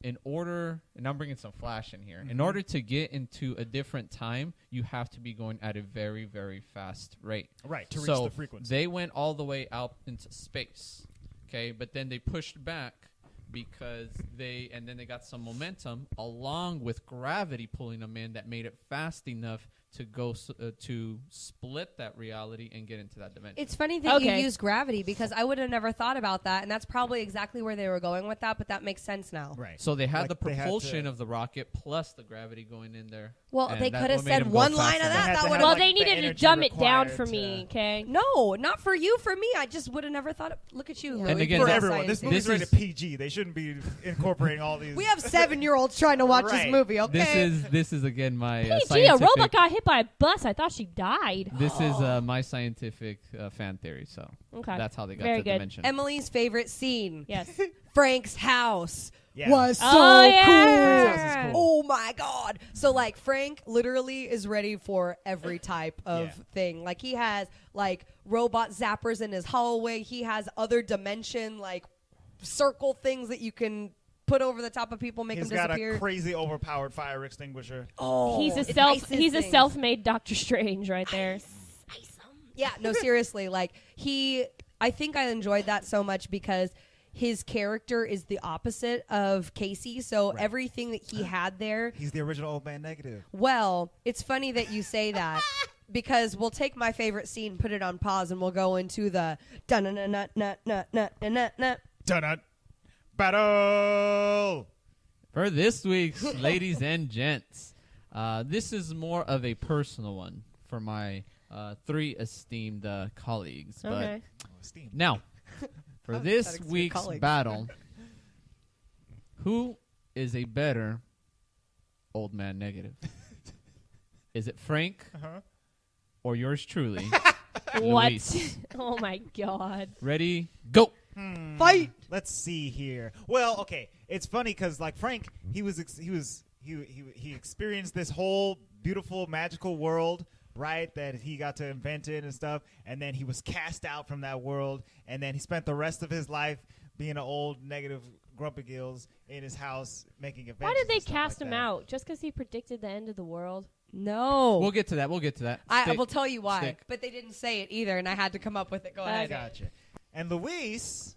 in order, and I'm bringing some Flash in here, Mm-hmm. in order to get into a different time, you have to be going at a very, very fast rate. Right, to reach So the frequency. they went all the way out into space, okay? But then they pushed back because then they got some momentum along with gravity pulling them in that made it fast enough to go to split that reality and get into that dimension. It's funny that you use gravity because I would have never thought about that, and that's probably exactly where they were going with that, but that makes sense now. Right. So they had Like the they had propulsion to- of the rocket plus the gravity going in there. Well, And they that could have what made said them go one line faster. of They had that. to That have would Well, have. like they the needed to energy dumb it down required for to- me, okay? No, not for you, for me. I just would have never thought of. Look at you, Yeah. Louis. And again, For that's- everyone. This movie's This rated is- PG. They shouldn't be incorporating all these. We have 7-year-olds trying to watch this Right. movie, okay? This is again my PG, a scientific. robot got hit by a bus. I thought she died. This is my scientific fan theory. So Okay. that's how they got Very to good. dimension. Emily's favorite scene. Yes. Frank's house Yeah. was so Oh, cool. yeah. Oh my god. So like Frank literally is ready for every type of Yeah. thing. Like he has like robot zappers in his hallway. He has other dimension like circle things that you can put over the top of people, make He's them got disappear. a crazy overpowered fire extinguisher. Oh, He's a it self. ices He's a things. self-made Doctor Strange right there. Yeah, no, seriously. Like I think I enjoyed that so much because his character is the opposite of Casey. So Right. everything that he had there. He's the original Old Man Negative. Well, it's funny that you say that because we'll take my favorite scene, put it on pause, and we'll go into the dun-dun-dun-dun-dun-dun-dun-dun. Dun-dun. Battle. For this week's ladies and gents, this is more of a personal one for my 3 esteemed colleagues. Okay. Oh, Steam. But now, for Oh, this that is your week's colleagues. battle, who is a better old man negative? Is it Frank Uh-huh. or yours truly, What? Luis? Oh my god. Ready, go! Fight! Let's see here. Well, okay, it's funny because like Frank, he experienced this whole beautiful magical world, right? That he got to invent it and stuff, and then he was cast out from that world, and then he spent the rest of his life being an old negative grumpy gills in his house making adventures. Why did they and stuff cast like him that. out? Just because he predicted the end of the world? No. We'll get to that. We'll get to that. I Stick. will tell you why, Stick. but they didn't say it either, and I had to come up with it. Go Okay. ahead. Gotcha. And Luis,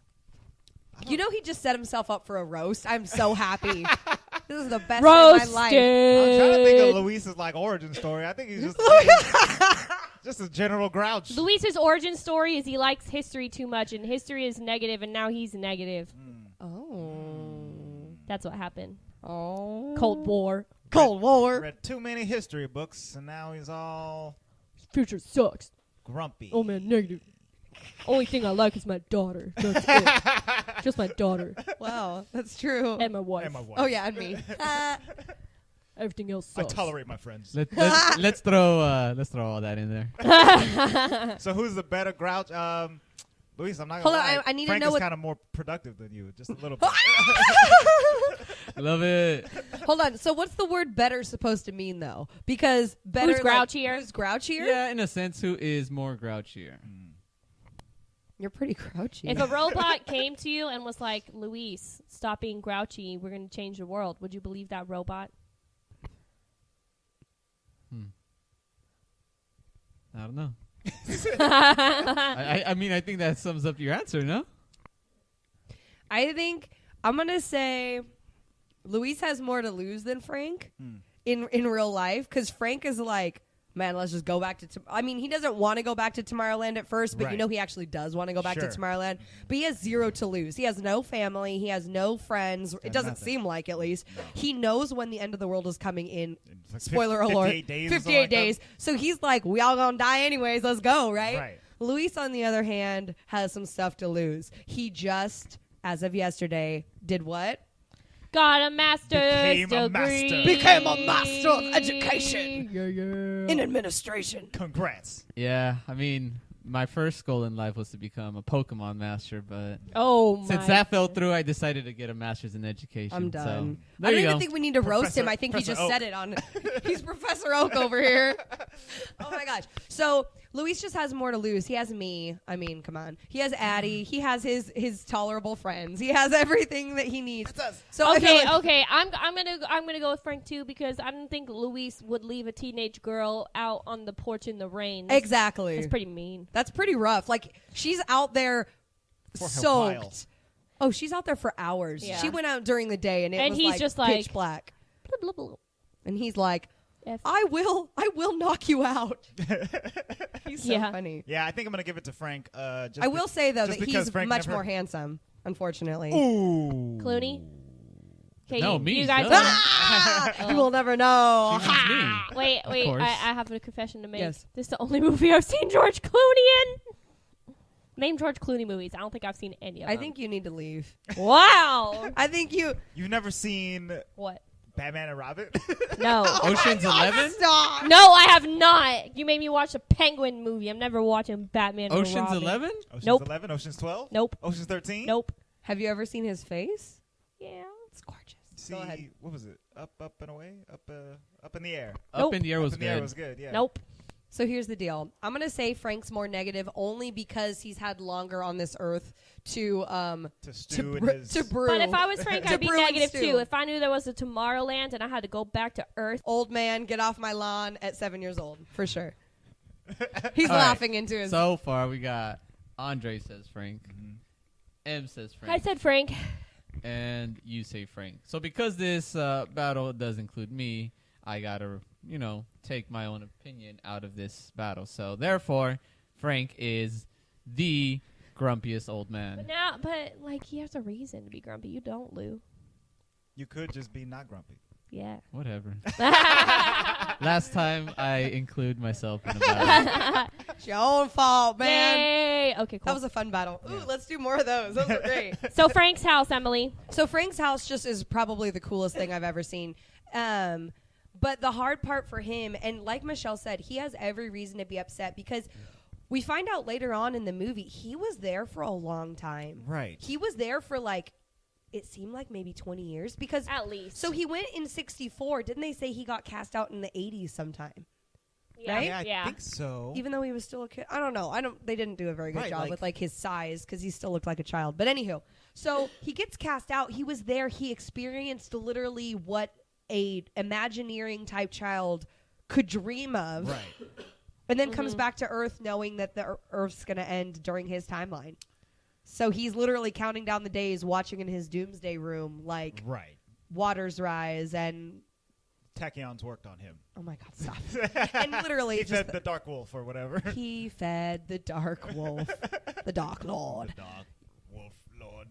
You know he just set himself up for a roast. I'm so happy. This is the best day of my life. I'm trying to think Roasted. of Luis's like origin story. I think he's just just a general grouch. Luis's origin story is he likes history too much, and history is negative, and now he's negative. Oh. That's what happened. Oh. Cold War. Cold War. Read too many history books, and now he's all Future sucks. grumpy. Oh man, negative. Only thing I like is my daughter. That's it. Just my daughter Wow, that's true. and my wife. And my wife. Oh yeah, and me. Everything else I sucks. tolerate my friends. Let's throw all that in there. So who's the better grouch? Luis, I'm not Hold gonna on, lie. I need to Frank know is what- kind of more productive than you, just a little bit. Love it. Hold on. So what's the word "better" supposed to mean though? Because better. Who's like, grouchier? who's grouchier? Yeah, in a sense, who is more grouchier? You're pretty grouchy. If a robot came to you and was like, Luis, stop being grouchy, we're going to change the world, would you believe that robot? I don't know. I mean, I think that sums up your answer, no? I think I'm gonna say Luis has more to lose than Frank in real life because Frank is like, man, let's just go back to. I mean, he doesn't want to go back to Tomorrowland at first, but you Right. know he actually does want to go back to Sure. Tomorrowland. But he has 0 to lose. He has no family. He has no friends. It doesn't nothing. seem like, at least. He knows when the end of the world is coming in. It's like Spoiler 58 alert. days or something 58 like that. days. So he's like, we all gonna die anyways. Let's go, right? Right. Luis, on the other hand, has some stuff to lose. He just, as of yesterday, did what? Got a master's Became a degree. master. Became a master of education. Yeah, yeah. In administration. Congrats. Yeah, I mean, my first goal in life was to become a Pokemon master, but Oh, my. since that fell through, I decided to get a master's in education. I'm done. So, I there don't you even go. think we need to roast him. I think he Professor just Oak. said it on. He's Professor Oak over here. Oh my gosh. So Luis just has more to lose. He has me. I mean, come on. He has Addie. He has his tolerable friends. He has everything that he needs. So okay. I'm gonna go with Frank too because I don't think Luis would leave a teenage girl out on the porch in the rain. Exactly. That's pretty mean. That's pretty rough. Like she's out there soaked. Oh, she's out there for hours. Yeah. She went out during the day and it was he's like just pitch black. Blah, blah, blah. And he's like, I will knock you out. He's so funny. Yeah, I think I'm going to give it to Frank. I will say, though, that he's much more handsome, unfortunately. Ooh. Clooney? Okay, no, me. You guys You will never know. Wait. I have a confession to make. Yes. This is the only movie I've seen George Clooney in. Name George Clooney movies. I don't think I've seen any of them. I think you need to leave. Wow. I think You've never seen... What? Batman and Robin? No. Ocean's 11? Stop. No, I have not. You made me watch a Penguin movie. I'm never watching Batman and Ocean's Robin. 11? Nope. 11? Ocean's 12? Nope. Ocean's 13? Nope. Have you ever seen his face? Yeah. It's gorgeous. See, Go ahead. what was it? Up and away? Up in the air. Up in the air was Up in the air was good, yeah. Nope. So here's the deal. I'm going to say Frank's more negative only because he's had longer on this earth to brew. But if I was Frank, I'd be negative too. If I knew there was a Tomorrowland and I had to go back to Earth. Old man, get off my lawn at 7 years old, for sure. He's laughing into his... So far, we got Andre says Frank. Mm-hmm. M says Frank. I said Frank. And you say Frank. So because this battle does include me, I got to, take my own opinion out of this battle. So therefore, Frank is the grumpiest old man. But he has a reason to be grumpy. You don't, Lou. You could just be not grumpy. Yeah. Whatever. Last time I include myself in a battle. It's your own fault, man. Yay. Okay, cool. That was a fun battle. Ooh, let's do more of those. Those are great. So Frank's house, Emily. So Frank's house just is probably the coolest thing I've ever seen. But the hard part for him, and like Michelle said, he has every reason to be upset because we find out later on in the movie, he was there for a long time. Right. He was there for it seemed like maybe 20 years because at least. So he went in 64. Didn't they say he got cast out in the 80s sometime? Yeah. Right? Yeah, I think so. Even though he was still a kid. I don't know. They didn't do a very good job with his size because he still looked like a child. But anywho, so he gets cast out. He was there. He experienced literally what a Imagineering type child could dream of. Right. And then comes back to Earth knowing that the Earth's going to end during his timeline. So he's literally counting down the days, watching in his doomsday room, waters rise and... Tachyons worked on him. Oh, my God, stop. And literally... He fed the Dark Wolf or whatever. He fed the Dark Wolf. The Dark Lord. The Dark Wolf Lord.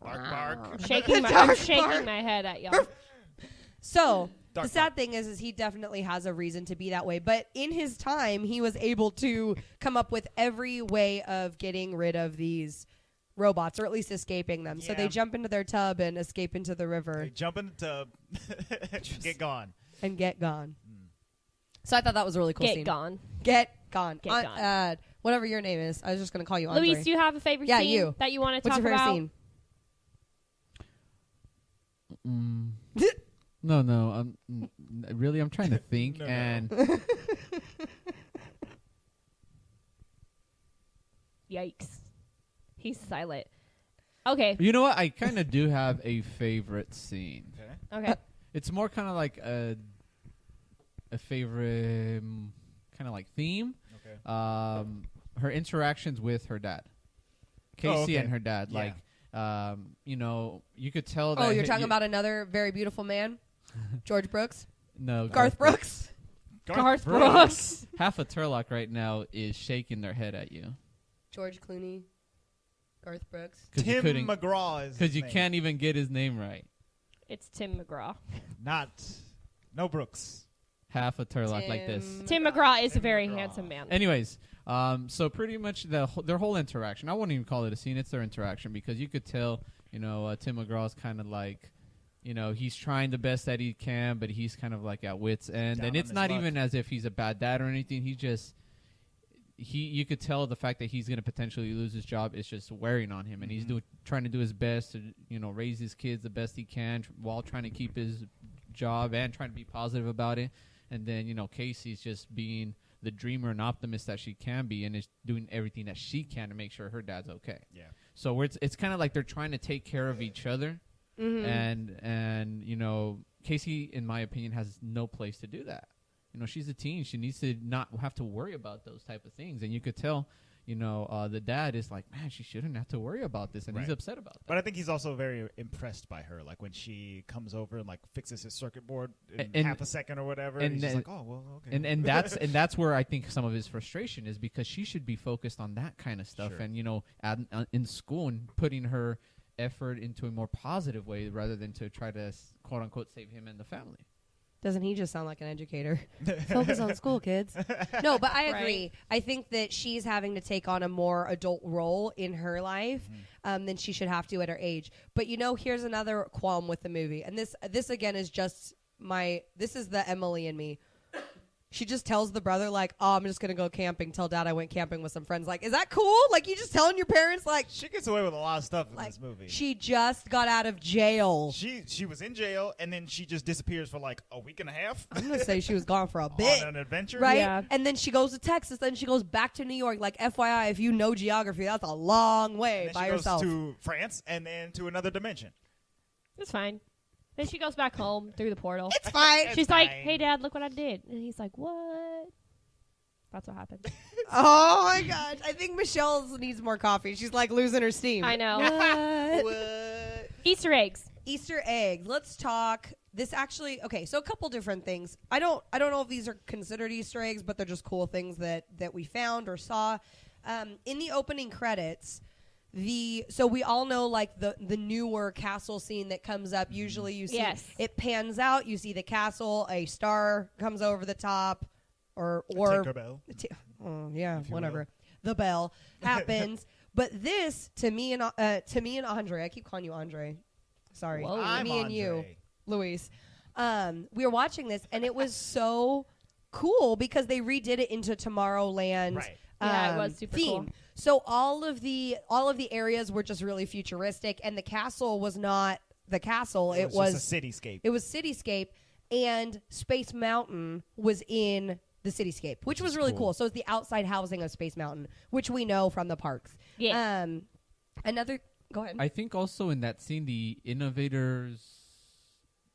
Bark. I'm shaking my head at y'all. So... The sad thing is he definitely has a reason to be that way. But in his time, he was able to come up with every way of getting rid of these robots, or at least escaping them. Yeah. So they jump into their tub and escape into the river. They jump in the tub, get gone. And get gone. So I thought that was a really cool scene. Get gone. Get gone. Whatever your name is. I was just going to call you Andre. Luis, do you have a favorite scene that you want to talk about? What's your favorite scene? No. I'm trying to think. Yikes. He's silent. Okay. You know what? I kind of do have a favorite scene. Okay. It's more kind of like a favorite kind of like theme. Okay. Her interactions with her dad. Casey and her dad. Yeah. You could tell that... Oh, you're talking about another very beautiful man? George Brooks? No. Garth Brooks? Garth Brooks. Half of Turlock right now is shaking their head at you. George Clooney? Garth Brooks? Tim McGraw is because you can't even get his name right. It's Tim McGraw. No Brooks. Half of Turlock like this. Tim McGraw is a very handsome man. Anyways, so pretty much their whole interaction. I wouldn't even call it a scene. It's their interaction because you could tell, Tim McGraw is kind of like, he's trying the best that he can, but he's kind of like at wit's end. And it's not even as if he's a bad dad or anything. You could tell the fact that he's going to potentially lose his job is just wearing on him. And he's trying to do his best to, raise his kids the best he can while trying to keep his job and trying to be positive about it. And then, Casey's just being the dreamer and optimist that she can be, and is doing everything that she can to make sure her dad's okay. Yeah. So it's kind of like they're trying to take care of each other, and you know, Casey, in my opinion, has no place to do that. You know, she's a teen; she needs to not have to worry about those type of things, and you could tell. You know, the dad is like, man, she shouldn't have to worry about this, and he's upset about that. But I think he's also very impressed by her. Like when she comes over and like fixes his circuit board in half a second or whatever, and he's just like, oh well, okay. And that's where I think some of his frustration is, because she should be focused on that kind of stuff, and you know, in school and putting her effort into a more positive way rather than to try to quote unquote save him and the family. Doesn't he just sound like an educator? Focus on school, kids. No, but I agree. Right. I think that she's having to take on a more adult role in her life than she should have to at her age. But, you know, here's another qualm with the movie. And this again, is just this is the Emily in me. She just tells the brother, like, oh, I'm just going to go camping. Tell Dad I went camping with some friends. Like, is that cool? Like, you just telling your parents, like... She gets away with a lot of stuff in this movie. She just got out of jail. She was in jail, and then she just disappears for, like, a week and a half. I'm going to say she was gone for a bit. On an adventure? Right? Yeah. And then she goes to Texas, then she goes back to New York. Like, FYI, if you know geography, that's a long way by yourself. She goes to France, and then to another dimension. It's fine. Then she goes back home through the portal. It's fine. She's like, hey, Dad, look what I did. And he's like, what? That's what happened. Oh, my gosh. I think Michelle needs more coffee. She's, like, losing her steam. I know. What? Easter eggs. Easter eggs. Let's talk. This actually, okay, so a couple different things. I don't know if these are considered Easter eggs, but they're just cool things that we found or saw. In the opening credits... So we all know, like, the newer castle scene that comes up. Usually you see it pans out, you see the castle, a star comes over the top, or Tinkerbell. Whatever. The bell happens. But this, to me and Andre, I keep calling you Andre. Sorry. Whoa. I'm me and Andre. you, Luis. We were watching this, and it was so cool because they redid it into Tomorrowland. Right. Yeah, it was super theme. cool. So all of the areas were just really futuristic, and the castle was not the castle. It was just a cityscape. It was cityscape, and Space Mountain was in the cityscape, which was really cool. So it's the outside housing of Space Mountain, which we know from the parks. Yeah. Go ahead. I think also in that scene, the innovators,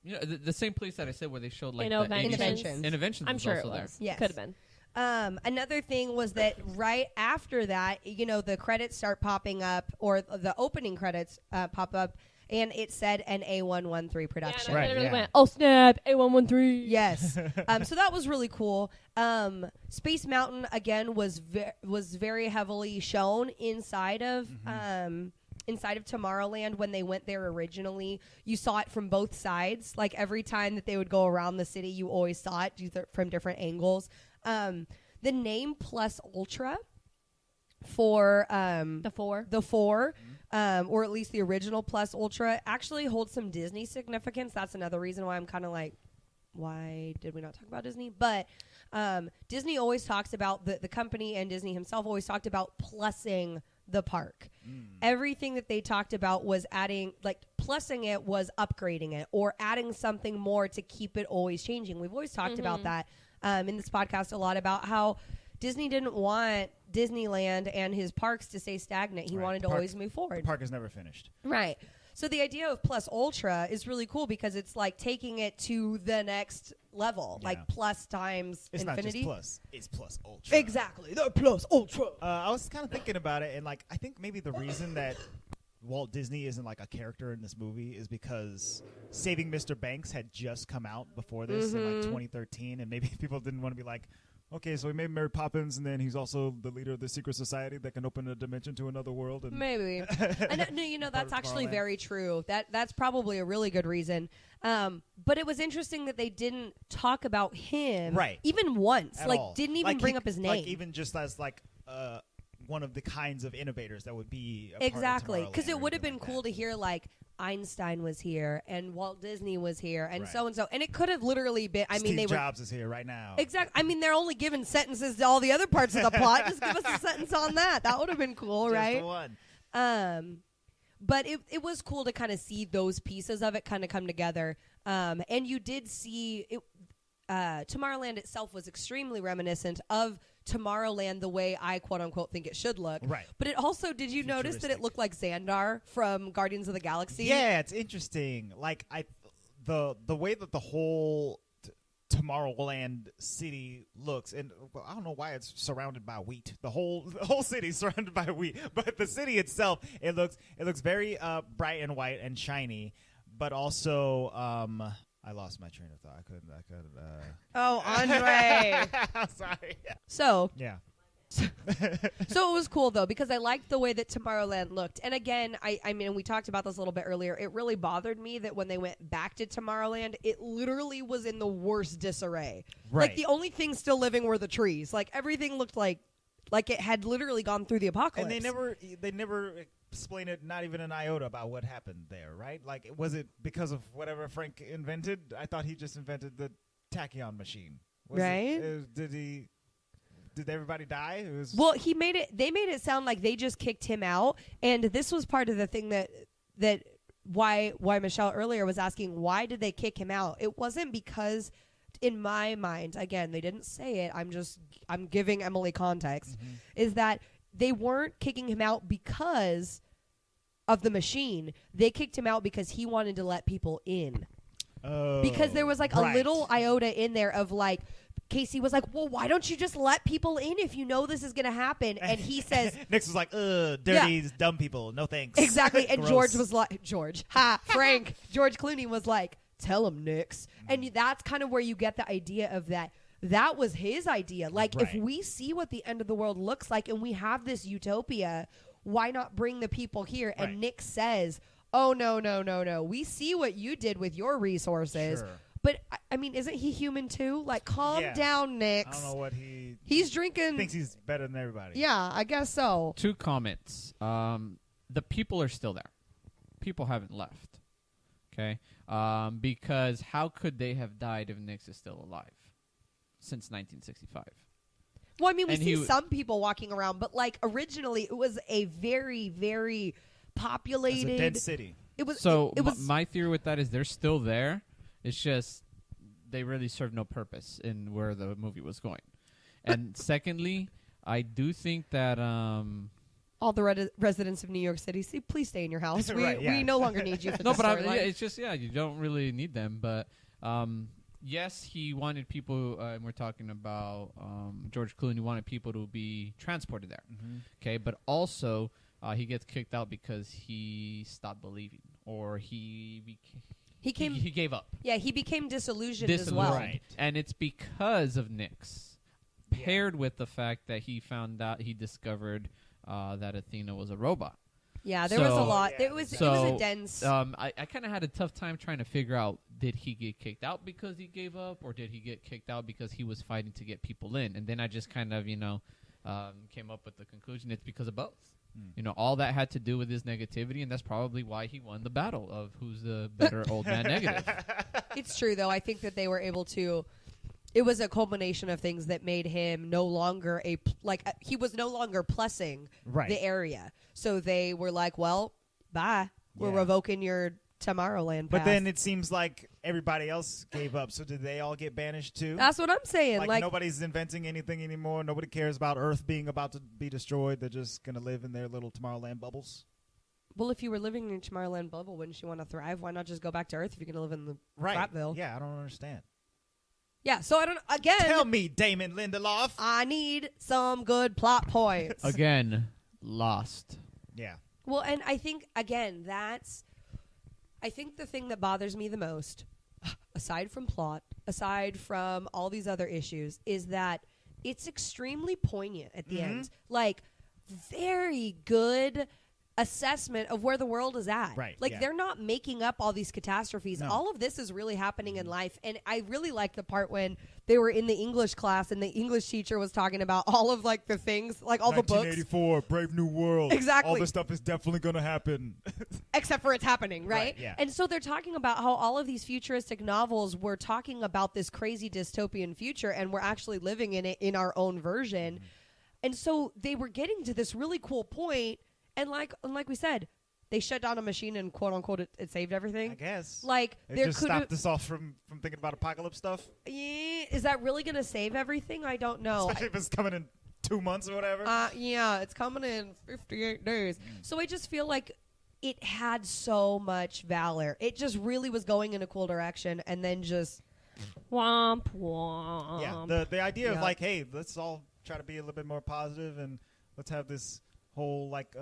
you know, the same place that I said where they showed like Interventions. I'm sure also it was. there. Yes. Could have been. Another thing was that right after that, you know, the credits start popping up, or the opening credits pop up, and it said an A113 production. Yeah, and I literally went, oh snap, A113. Yes. So that was really cool. Space Mountain again was very heavily shown inside of Tomorrowland when they went there originally. You saw it from both sides. Like every time that they would go around the city, you always saw it from different angles. The name Plus Ultra for the four, or at least the original Plus Ultra, actually holds some Disney significance. That's another reason why I'm kind of like, why did we not talk about Disney? But Disney always talks about, the company and Disney himself always talked about plussing the park. Everything that they talked about was adding, like, plussing it was upgrading it or adding something more to keep it always changing. We've always talked about that in this podcast a lot, about how Disney didn't want Disneyland and his parks to stay stagnant. He wanted to always move forward. The park is never finished. Right. So the idea of Plus Ultra is really cool because it's like taking it to the next level, like plus times infinity. It's not just plus; it's Plus Ultra. Exactly, the Plus Ultra. I was kind of thinking about it, and like I think maybe the reason that Walt Disney isn't like a character in this movie is because Saving Mr. Banks had just come out before this in like 2013, and maybe people didn't want to be like, okay, so he made Mary Poppins, and then he's also the leader of the secret society that can open a dimension to another world. And maybe. No, you know, that's actually very true. That's probably a really good reason. But it was interesting that they didn't talk about him, even once. At like, all. didn't even bring up his name. Like, even just as like one of the kinds of innovators that would be exactly, because it would have been cool to hear like Einstein was here and Walt Disney was here and so and so, and it could have literally been. I mean, Steve Jobs is here right now. Exactly. I mean, they're only giving sentences to all the other parts of the plot. Just give us a sentence on that. That would have been cool, just right? One. But it was cool to kind of see those pieces of it kind of come together. And you did see it. Tomorrowland itself was extremely reminiscent of Tomorrowland the way I quote unquote think it should look. Right. But it also, did you notice that it looked like Xandar from Guardians of the Galaxy? Yeah, it's interesting. Like the way that the whole Tomorrowland city looks, and I don't know why it's surrounded by wheat. The whole city is surrounded by wheat, but the city itself, it looks very bright and white and shiny, but also I lost my train of thought. I couldn't. Oh, Andre. Sorry. So Yeah. So it was cool though, because I liked the way that Tomorrowland looked. And again, I mean, we talked about this a little bit earlier. It really bothered me that when they went back to Tomorrowland, it literally was in the worst disarray. Right. Like the only things still living were the trees. Like everything looked like it had literally gone through the apocalypse. And they never explain it, not even an iota, about what happened there, right? Like, was it because of whatever Frank invented? I thought he just invented the tachyon machine. Right? Did everybody die? Well, they made it sound like they just kicked him out, and this was part of the thing that why Michelle earlier was asking, why did they kick him out? It wasn't because, in my mind, again, they didn't say it, I'm giving Emily context, is that they weren't kicking him out because of the machine. They kicked him out because he wanted to let people in. Oh, because there was like a little iota in there of like, Casey was like, well, why don't you just let people in if you know this is going to happen? And he says... Nix was like, dirty, dumb people. No thanks. Exactly. And George was like... Frank. George Clooney was like, tell him, Nix. And that's kind of where you get the idea of that. That was his idea. Like, if we see what the end of the world looks like and we have this utopia, why not bring the people here? And Nick says, oh, no. We see what you did with your resources. Sure. But, I mean, isn't he human too? Like, calm down, Nix. I don't know what he's drinking. Thinks he's better than everybody. Yeah, I guess so. 2 comments. The people are still there. People haven't left. Okay? Because how could they have died if Nix is still alive? Since 1965. Well, I mean, we see some people walking around, but, like, originally it was a very, very populated... It's a dead city. It was. So, it was my theory with that is they're still there. It's just they really serve no purpose in where the movie was going. And secondly, I do think that all the residents of New York City, please stay in your house. We no longer need you for no, this but storyline. it's just you don't really need them. But yes, he wanted people, and we're talking about George Clooney wanted people to be transported there. Okay, but also he gets kicked out because he stopped believing, or he gave up. Yeah, he became disillusioned as well. Right. And it's because of Nix, paired with the fact that he discovered that Athena was a robot. Yeah, there was a lot. Yeah. It was a dense... I kind of had a tough time trying to figure out, did he get kicked out because he gave up, or did he get kicked out because he was fighting to get people in? And then I just kind of, came up with the conclusion it's because of both. All that had to do with his negativity, and that's probably why he won the battle of who's the better old man negative. It's true, though. I think that they were able to... It was a culmination of things that made him no longer he was no longer plussing the area. So they were like, well, bye. We're revoking your Tomorrowland pass. But then it seems like everybody else gave up. So did they all get banished too? That's what I'm saying. Like nobody's inventing anything anymore. Nobody cares about Earth being about to be destroyed. They're just going to live in their little Tomorrowland bubbles. Well, if you were living in a Tomorrowland bubble, wouldn't you want to thrive? Why not just go back to Earth if you're going to live in the Flatville? Yeah, I don't understand. Yeah, so I don't... Again... Tell me, Damon Lindelof. I need some good plot points. Again, lost. Yeah. Well, and I think, again, I think the thing that bothers me the most, aside from plot, aside from all these other issues, is that it's extremely poignant at the end. Like, very good assessment of where the world is at. Right. Like, they're not making up all these catastrophes. No. All of this is really happening in life. And I really like the part when they were in the English class and the English teacher was talking about all of, like, the things, like all the books. 1984, Brave New World. Exactly. All this stuff is definitely going to happen. Except for it's happening, right? Yeah. And so they're talking about how all of these futuristic novels were talking about this crazy dystopian future, and we're actually living in it in our own version. And so they were getting to this really cool point. And like we said, they shut down a machine and quote unquote it saved everything. I guess. Like it there just stopped us off from thinking about apocalypse stuff. Is that really going to save everything? I don't know. Especially if it's coming in 2 months or whatever. Yeah, it's coming in 58 days. So I just feel like it had so much valor. It just really was going in a cool direction, and then just womp womp. Yeah, the idea of like, hey, let's all try to be a little bit more positive, and let's have this whole like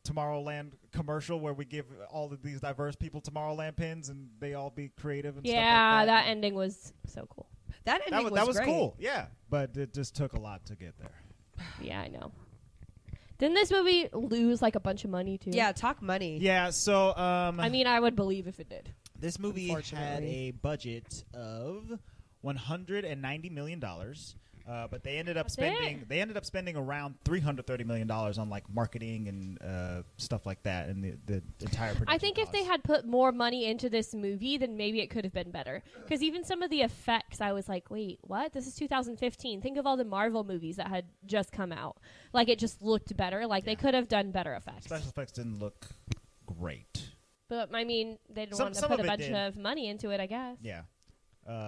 Tomorrowland commercial where we give all of these diverse people Tomorrowland pins, and they all be creative and stuff like that. That ending was so cool. That ending that was great. cool. Yeah, but it just took a lot to get there. Yeah, I know. Didn't this movie lose like a bunch of money too? Yeah, talk money. Yeah, so I mean, I would believe if it did. This movie had a budget of $190 million, but they ended up spending around $330 million on like marketing and stuff like that, and the entire production I think if they had put more money into this movie, then maybe it could have been better. Because even some of the effects, I was like, wait, what? This is 2015. Think of all the Marvel movies that had just come out. Like, it just looked better. Like, they could have done better effects. Special effects didn't look great. But, I mean, they didn't want to put a bunch of money into it, I guess. Yeah.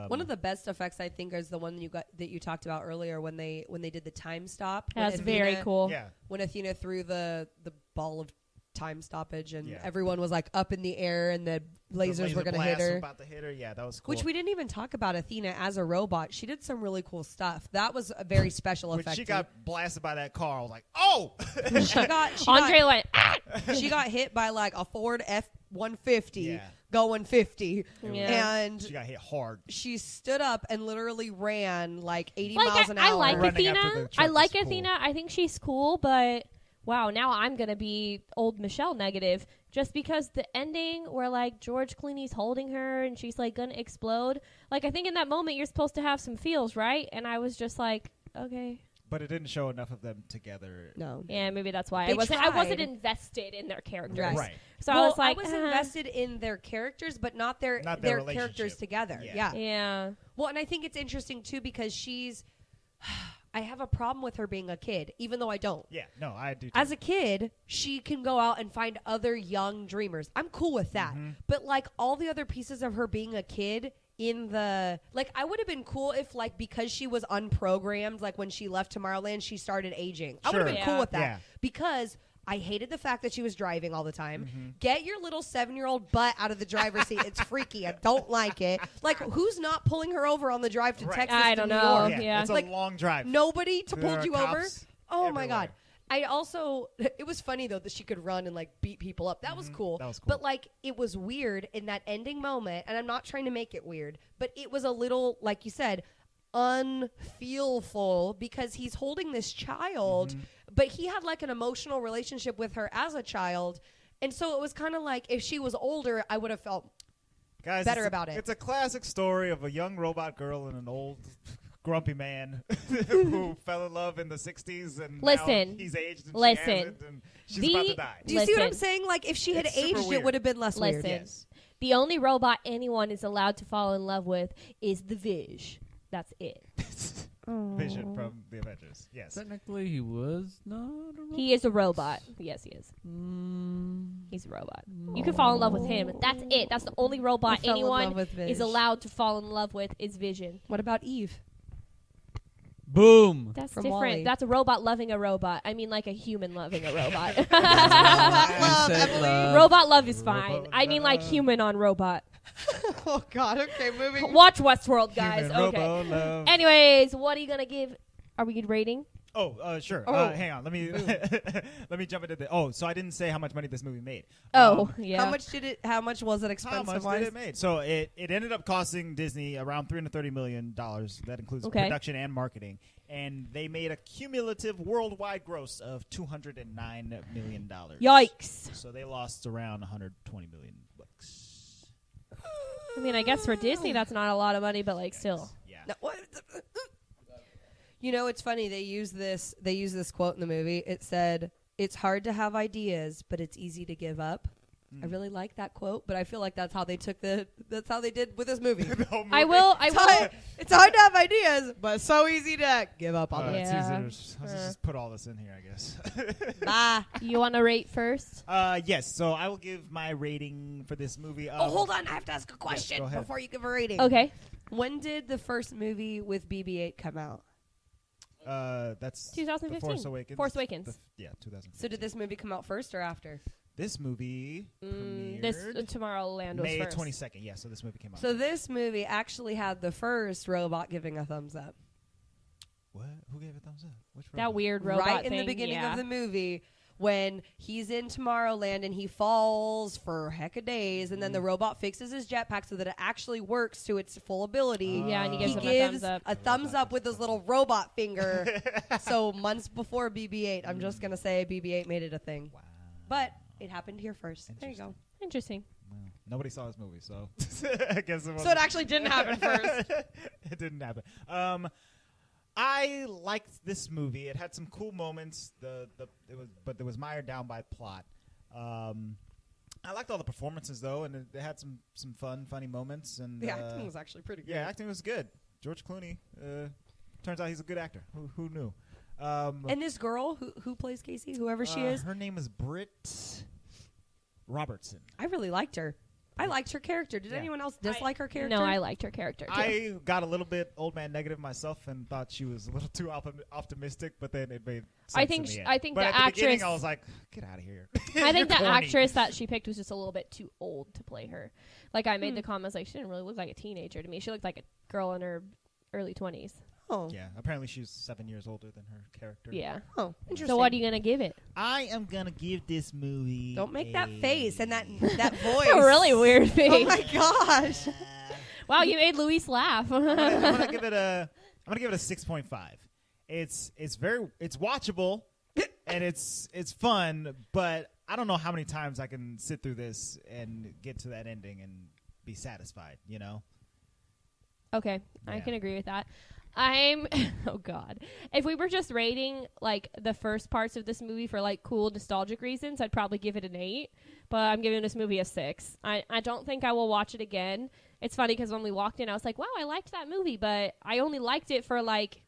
One of the best effects, I think, is the one that you talked about earlier when they did the time stop. That's very cool. Yeah. When Athena threw the ball of time stoppage and everyone was like up in the air and the lasers were going to hit her. About to hit her. Yeah, that was cool. Which we didn't even talk about Athena as a robot. She did some really cool stuff. That was a very special effect. When she got blasted by that car, I was like, oh! She got hit by like a Ford F-150 going 50. Yeah. And she got hit hard. She stood up and literally ran like 80 miles an hour. I like Athena. I think she's cool, but wow, now I'm going to be old Michelle negative just because the ending where like George Clooney's holding her and she's like going to explode. Like, I think in that moment you're supposed to have some feels, right? And I was just like, okay. But it didn't show enough of them together. No. Yeah, maybe that's why I wasn't invested in their characters. Right. So I was like, I was invested in their characters, but not their characters together. Yeah. Well, and I think it's interesting too because I have a problem with her being a kid, even though I don't. Yeah, no, I do too. As a kid, she can go out and find other young dreamers. I'm cool with that. Mm-hmm. But like all the other pieces of her being a kid I would have been cool if like because she was unprogrammed, like when she left Tomorrowland, she started aging. I would have been cool with that because I hated the fact that she was driving all the time. Mm-hmm. Get your little 7-year-old butt out of the driver's seat. It's freaky. I don't like it. Like, who's not pulling her over on the drive to Texas I to don't New know. York? Yeah. It's like, a long drive. Nobody to pull you over? Oh, everywhere. my God. It was funny, though, that she could run and, like, beat people up. That was cool. That was cool. But, like, it was weird in that ending moment, and I'm not trying to make it weird, but it was a little, like you said, unfeelful because he's holding this child, but he had, like, an emotional relationship with her as a child, and so it was kind of like if she was older, I would have felt better about it. It's a classic story of a young robot girl and an old grumpy man who fell in love in the 60s and now he's aged and she hasn't and she's about to die. Do you see what I'm saying? Like, if she had aged, it would have been less weird. Yes. The only robot anyone is allowed to fall in love with is the Vision. That's it. Vision from the Avengers. Yes. Technically, he was not a robot. He is a robot. Yes, he is. He's a robot. You can fall in love with him. That's it. That's the only robot anyone is allowed to fall in love with is Vision. What about Eve? Boom. That's from different. Wall-E. That's a robot loving a robot. I mean, like a human loving a robot. Robot love is fine. I mean, like human on robot. Oh, God. Okay, moving. Watch Westworld, guys. Human Okay. robo-love. Anyways, what are you going to give? Are we good rating? Oh, sure. Oh. Hang on. Let me jump into the. Oh, so I didn't say how much money this movie made. Yeah. How much was it expensive? How much did it make? So it ended up costing Disney around $330 million. That includes production and marketing. And they made a cumulative worldwide gross of $209 million. Yikes. So they lost around $120 million. I mean, I guess for Disney, that's not a lot of money, but like still. Yeah. No, what? You know, it's funny. They use this quote in the movie. It said, "It's hard to have ideas, but it's easy to give up." I really like that quote, but I feel like that's how they did with this movie. I will. It's hard to have ideas, but it's so easy to give up on it. It's easy to just put all this in here, I guess. Bye. You want to rate first? Yes. So I will give my rating for this movie. Hold on. I have to ask a question go ahead. before you give a rating. Okay. When did the first movie with BB-8 come out? That's 2015. Force Awakens. 2015. So did this movie come out first or after? This movie premiered This Tomorrowland was May first. 22nd. Yeah, so this movie came out. So this movie actually had the first robot giving a thumbs up. What? Who gave a thumbs up? Which That robot? weird robot Right thing, in the beginning yeah. of the movie, when he's in Tomorrowland and he falls for a heck of days, and then the robot fixes his jetpack so that it actually works to its full ability. Yeah, and he gives him a thumbs up with his little robot finger. So months before BB-8, I'm just going to say BB-8 made it a thing. Wow. But it happened here first. There you go. Interesting. Well, nobody saw this movie, so I guess it wasn't. So it actually didn't happen first. It didn't happen. I liked this movie. It had some cool moments. But it was mired down by plot. I liked all the performances though, and it had some funny moments. And The acting was actually pretty good. Yeah, acting was good. George Clooney. Turns out he's a good actor. Who knew? And this girl who plays Casey, whoever she is, her name is Britt Robertson. I really liked her. I liked her character. Did anyone else dislike her character? No, I liked her character too. I got a little bit old man negative myself and thought she was a little too optimistic, but then it made sense I think in the end. I think but the at actress. the beginning, I was like, "Get out of here!" I think the Corny. actress that she picked was just a little bit too old to play her. Like I made the comments, like she didn't really look like a teenager to me. She looked like a girl in her early 20s. Oh. Yeah, apparently she's 7 years older than her character. Yeah. Oh, interesting. So what are you gonna give it? I am gonna give this movie. Don't make that face and that voice. A really weird face. Oh my gosh. Wow, you made Luis laugh. I'm gonna give it a 6.5. It's watchable and it's fun, but I don't know how many times I can sit through this and get to that ending and be satisfied, you know? Okay, I Yeah. can agree with that. Oh God. If we were just rating like the first parts of this movie for like cool nostalgic reasons, I'd probably give it an 8, but I'm giving this movie a 6. I don't think I will watch it again. It's funny because when we walked in, I was like, wow, I liked that movie, but I only liked it for like,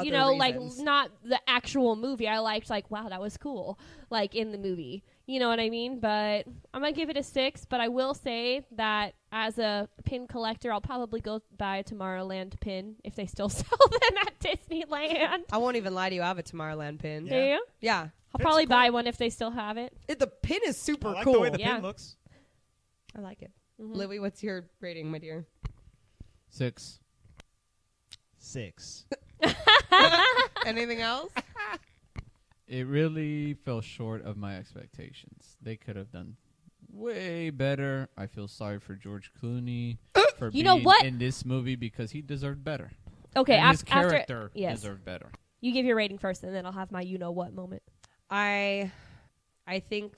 you know, reasons. like not the actual movie. I liked like, wow, that was cool, like in the movie. You know what I mean? But I'm going to give it a 6, but I will say that as a pin collector, I'll probably go buy a Tomorrowland pin if they still sell them at Disneyland. I won't even lie to you. I have a Tomorrowland pin. Do you? Yeah. I'll Pin's probably cool. buy one if they still have it. The pin is super I like cool. the way the Yeah. pin looks. I like it. Mhm. Louie, what's your rating, my dear? 6. 6. Anything else? It really fell short of my expectations. They could have done way better. I feel sorry for George Clooney for You being know what? in this movie because he deserved better. Okay, and his after character yes. deserved better. You give your rating first, and then I'll have my you-know-what moment. I think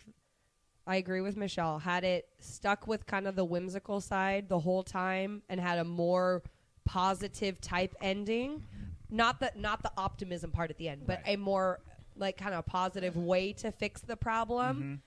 I agree with Michelle. Had it stuck with kind of the whimsical side the whole time and had a more positive type ending, not the optimism part at the end, but Right. a more like kind of positive way to fix the problem.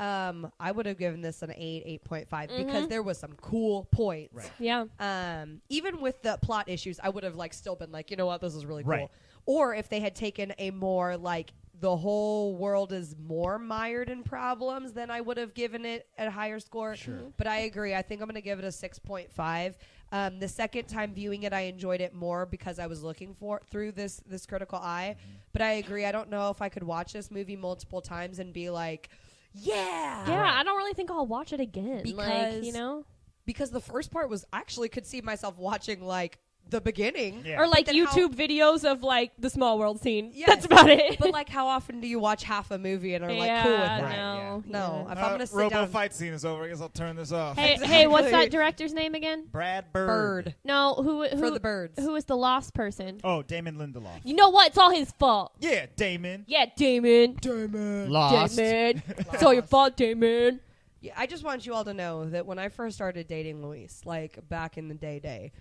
I would have given this an 8.5 because there was some cool points. Right. Yeah. Even with the plot issues, I would have like still been like, you know what, this is really cool. Right. Or if they had taken a more like the whole world is more mired in problems, then I would have given it a higher score. Sure. But I agree. I think I'm going to give it a 6.5. The second time viewing it, I enjoyed it more because I was looking through this critical eye. But I agree. I don't know if I could watch this movie multiple times and be like, yeah. Yeah, Right. I don't really think I'll watch it again. Because- like, you know? Because the first part was I actually could see myself watching like the beginning. Yeah. Or like then YouTube videos of like the Small World scene. Yes. That's about it. But like, how often do you watch half a movie and are like yeah, cool with that? Right, no. No, yeah. if I'm gonna sit Robo down, fight scene is over. I guess I'll turn this off. Hey, Exactly. hey, what's that director's name again? Brad Bird. bird No, who for the birds. who is the lost person? Oh, Damon Lindelof. You know what? It's all his fault. Yeah, Damon. Yeah, Damon. Lost. Damon. It's all your fault, Damon. Yeah, I just want you all to know that when I first started dating Luis, like back in the day,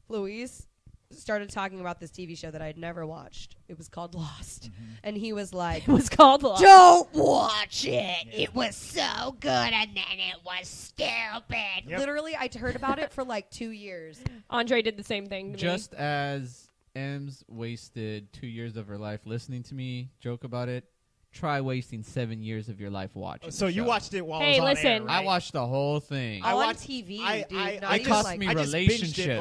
Luis started talking about this TV show that I'd never watched. It was called Lost. And he was like, It was called Lost. don't watch it. Yeah. It was so good and then it was stupid. Yep. Literally, I heard about it for like 2 years. Andre did the same thing to me. Just as Ems wasted 2 years of her life listening to me joke about it, try wasting 7 years of your life watching. So the you show. watched it while Hey, it was on listen. air, right? I watched the whole thing. I On watched- TV, I- dude. I- not I even cost like, me I just binged relationships. it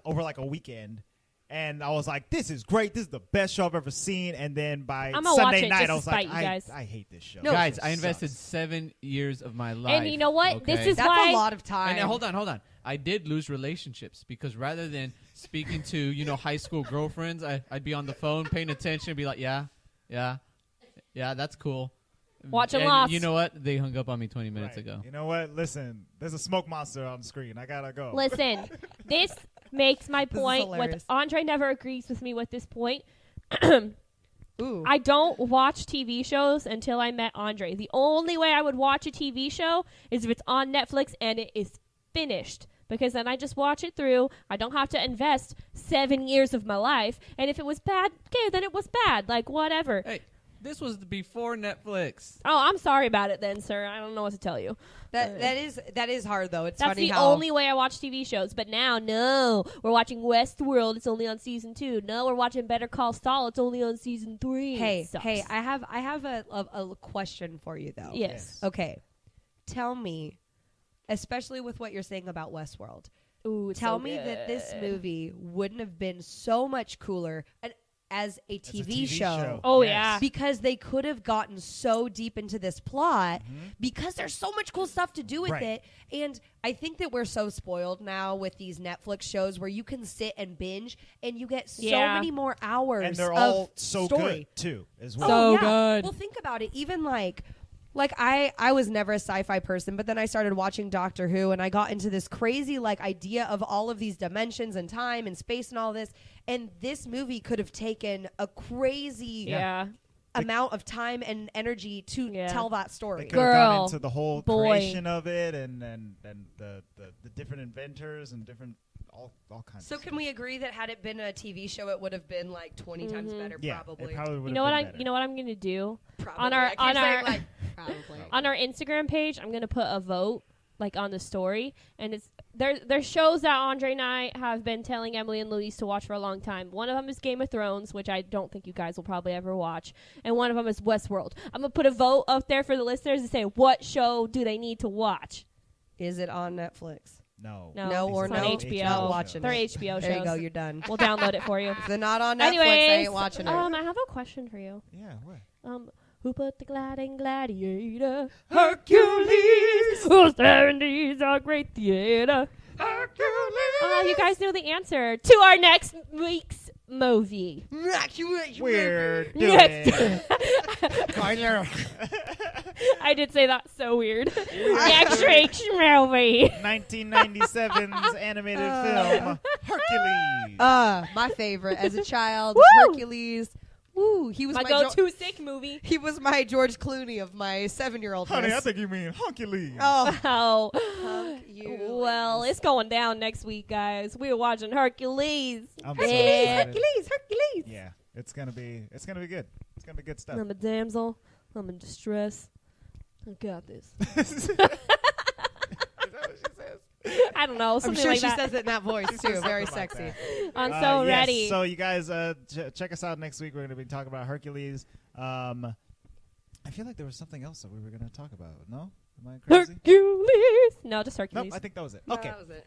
over like a weekend, and I was like, "This is great. This is the best show I've ever seen." And then by I'm gonna watch Sunday it night, just I to was like, spite you guys. I hate this show. No. Guys, This I invested sucks. 7 years of my life. And you know what? This okay? is that's why a lot of time. And hold on. I did lose relationships because rather than speaking to, high school girlfriends, I'd be on the phone paying attention and be like, yeah, that's cool. Watching And Lost. you know what? They hung up on me 20 minutes Right. ago. You know what? Listen, there's a smoke monster on the screen. I gotta go. Listen, this makes my This is point. hilarious. Andre never agrees with me with this point. Ooh. I don't watch TV shows until I met Andre. The only way I would watch a TV show is if it's on Netflix and it is finished. Because then I just watch it through. I don't have to invest 7 years of my life. And if it was bad, okay, then it was bad. Like, whatever. Hey, this was before Netflix. Oh, I'm sorry about it then, sir. I don't know what to tell you. that is hard though. It's That's funny the how only way I watch TV shows. But now, no. We're watching Westworld. It's only on season 2. No, we're watching Better Call Saul. It's only on season 3. Hey, It sucks. I have a question for you though. Yes. Okay. Tell me, especially with what you're saying about Westworld. Ooh, it's Tell so me that this good. movie wouldn't have been so much cooler as a TV show. Oh, Yes. yeah. Because they could have gotten so deep into this plot because there's so much cool stuff to do with Right. it. And I think that we're so spoiled now with these Netflix shows where you can sit and binge and you get so Yeah. many more hours And they're of all so story. good too, as Oh, well. So yeah. good. Well, think about it. Even like I was never a sci-fi person, but then I started watching Doctor Who, and I got into this crazy idea of all of these dimensions and time and space and all this. And this movie could have taken a crazy Yeah. amount of time and energy to Yeah. tell that They story. could have gone Girl, into the whole boy. creation of it, and the different inventors and different all kinds. So of can stuff. we agree that had it been a TV show, it would have been 20 times better? Yeah, Probably. it probably would You know have what been I'm better. you know what I'm going to do? Probably. On our- I keep on saying, our- probably. On our Instagram page, I'm going to put a vote on the story, and it's there's shows that Andre and I have been telling Emily and Louise to watch for a long time. One of them is Game of Thrones, which I don't think you guys will probably ever watch, and one of them is Westworld. I'm going to put a vote up there for the listeners to say what show do they need to watch. Is it on Netflix? No. No or it's no? on HBO. Not watching They're it. HBO There shows. you go. You're done. We'll download it for you. If they're not on Netflix, I Anyways, ain't watching it. I have a question for you. Yeah. What? Who put the gliding gladiator? Hercules! Who's there in these our great theater? Hercules. You guys know the answer to our next week's movie. We're doing Next. I did say that so weird. Next week's movie. 1997's animated film Hercules. My favorite as a child, Woo! Hercules. Woo! He was My my go-to sick movie. he was my George Clooney of my 7-year-old. Honey, I think you mean Hercules. Oh, Oh. Hercules. Well, it's going down next week, guys. We're watching Hercules. I'm so Yeah. excited. Hercules. Yeah, it's gonna be good. It's gonna be good stuff. I'm a damsel. I'm in distress. I got this. Is that what she says? I don't know. I'm Something sure like she that. says it in that voice too. Very Something like sexy. that. I'm so Yes, ready. So you guys check us out next week. We're going to be talking about Hercules. I feel like there was something else that we were going to talk about. No? Am I crazy? Hercules. No, just Hercules. Nope, I think that was it. No, Okay. that was it.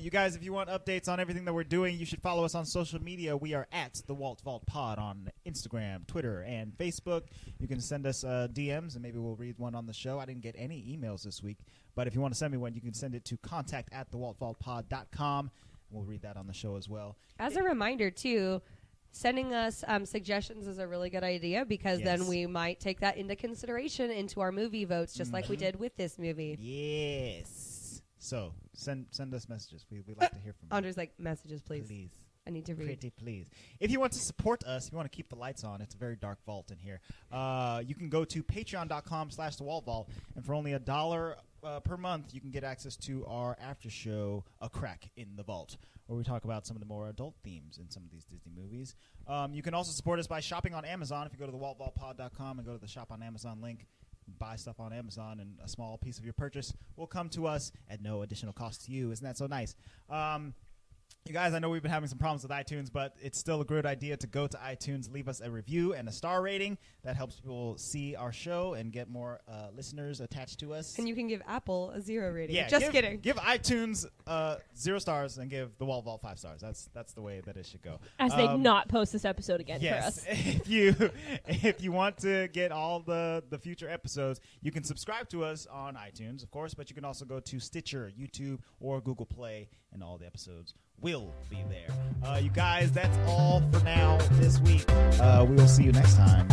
You guys, if you want updates on everything that we're doing, you should follow us on social media. We are at the Walt Vault Pod on Instagram, Twitter, and Facebook. You can send us DMs, and maybe we'll read one on the show. I didn't get any emails this week, but if you want to send me one, you can send it to contact@thewaltvaultpod.com, and we'll read that on the show as well. As a reminder too, sending us suggestions is a really good idea because Yes. then we might take that into consideration into our movie votes, just like we did with this movie. Yes. So send us messages. We like to hear from you. Andre's like, messages, please. Please. I need to read. Pretty please. If you want to support us, if you want to keep the lights on, it's a very dark vault in here. You can go to patreon.com/thewaltvault, and for only $1 per month, you can get access to our after show, A Crack in the Vault, where we talk about some of the more adult themes in some of these Disney movies. You can also support us by shopping on Amazon. If you go to the waltvaultpod.com and go to the Shop on Amazon link, buy stuff on Amazon, and a small piece of your purchase will come to us at no additional cost to you. Isn't that so nice? You guys, I know we've been having some problems with iTunes, but it's still a good idea to go to iTunes, leave us a review and a star rating. That helps people see our show and get more listeners attached to us. And you can give Apple a 0 rating. Yeah, Just kidding. Give iTunes 0 stars and give the Walt Vault 5 stars. That's the way that it should go. As they not post this episode again for us. If you want to get all the future episodes, you can subscribe to us on iTunes, of course, but you can also go to Stitcher, YouTube, or Google Play, and all the episodes will be there. You guys, that's all for now this week. We will see you next time.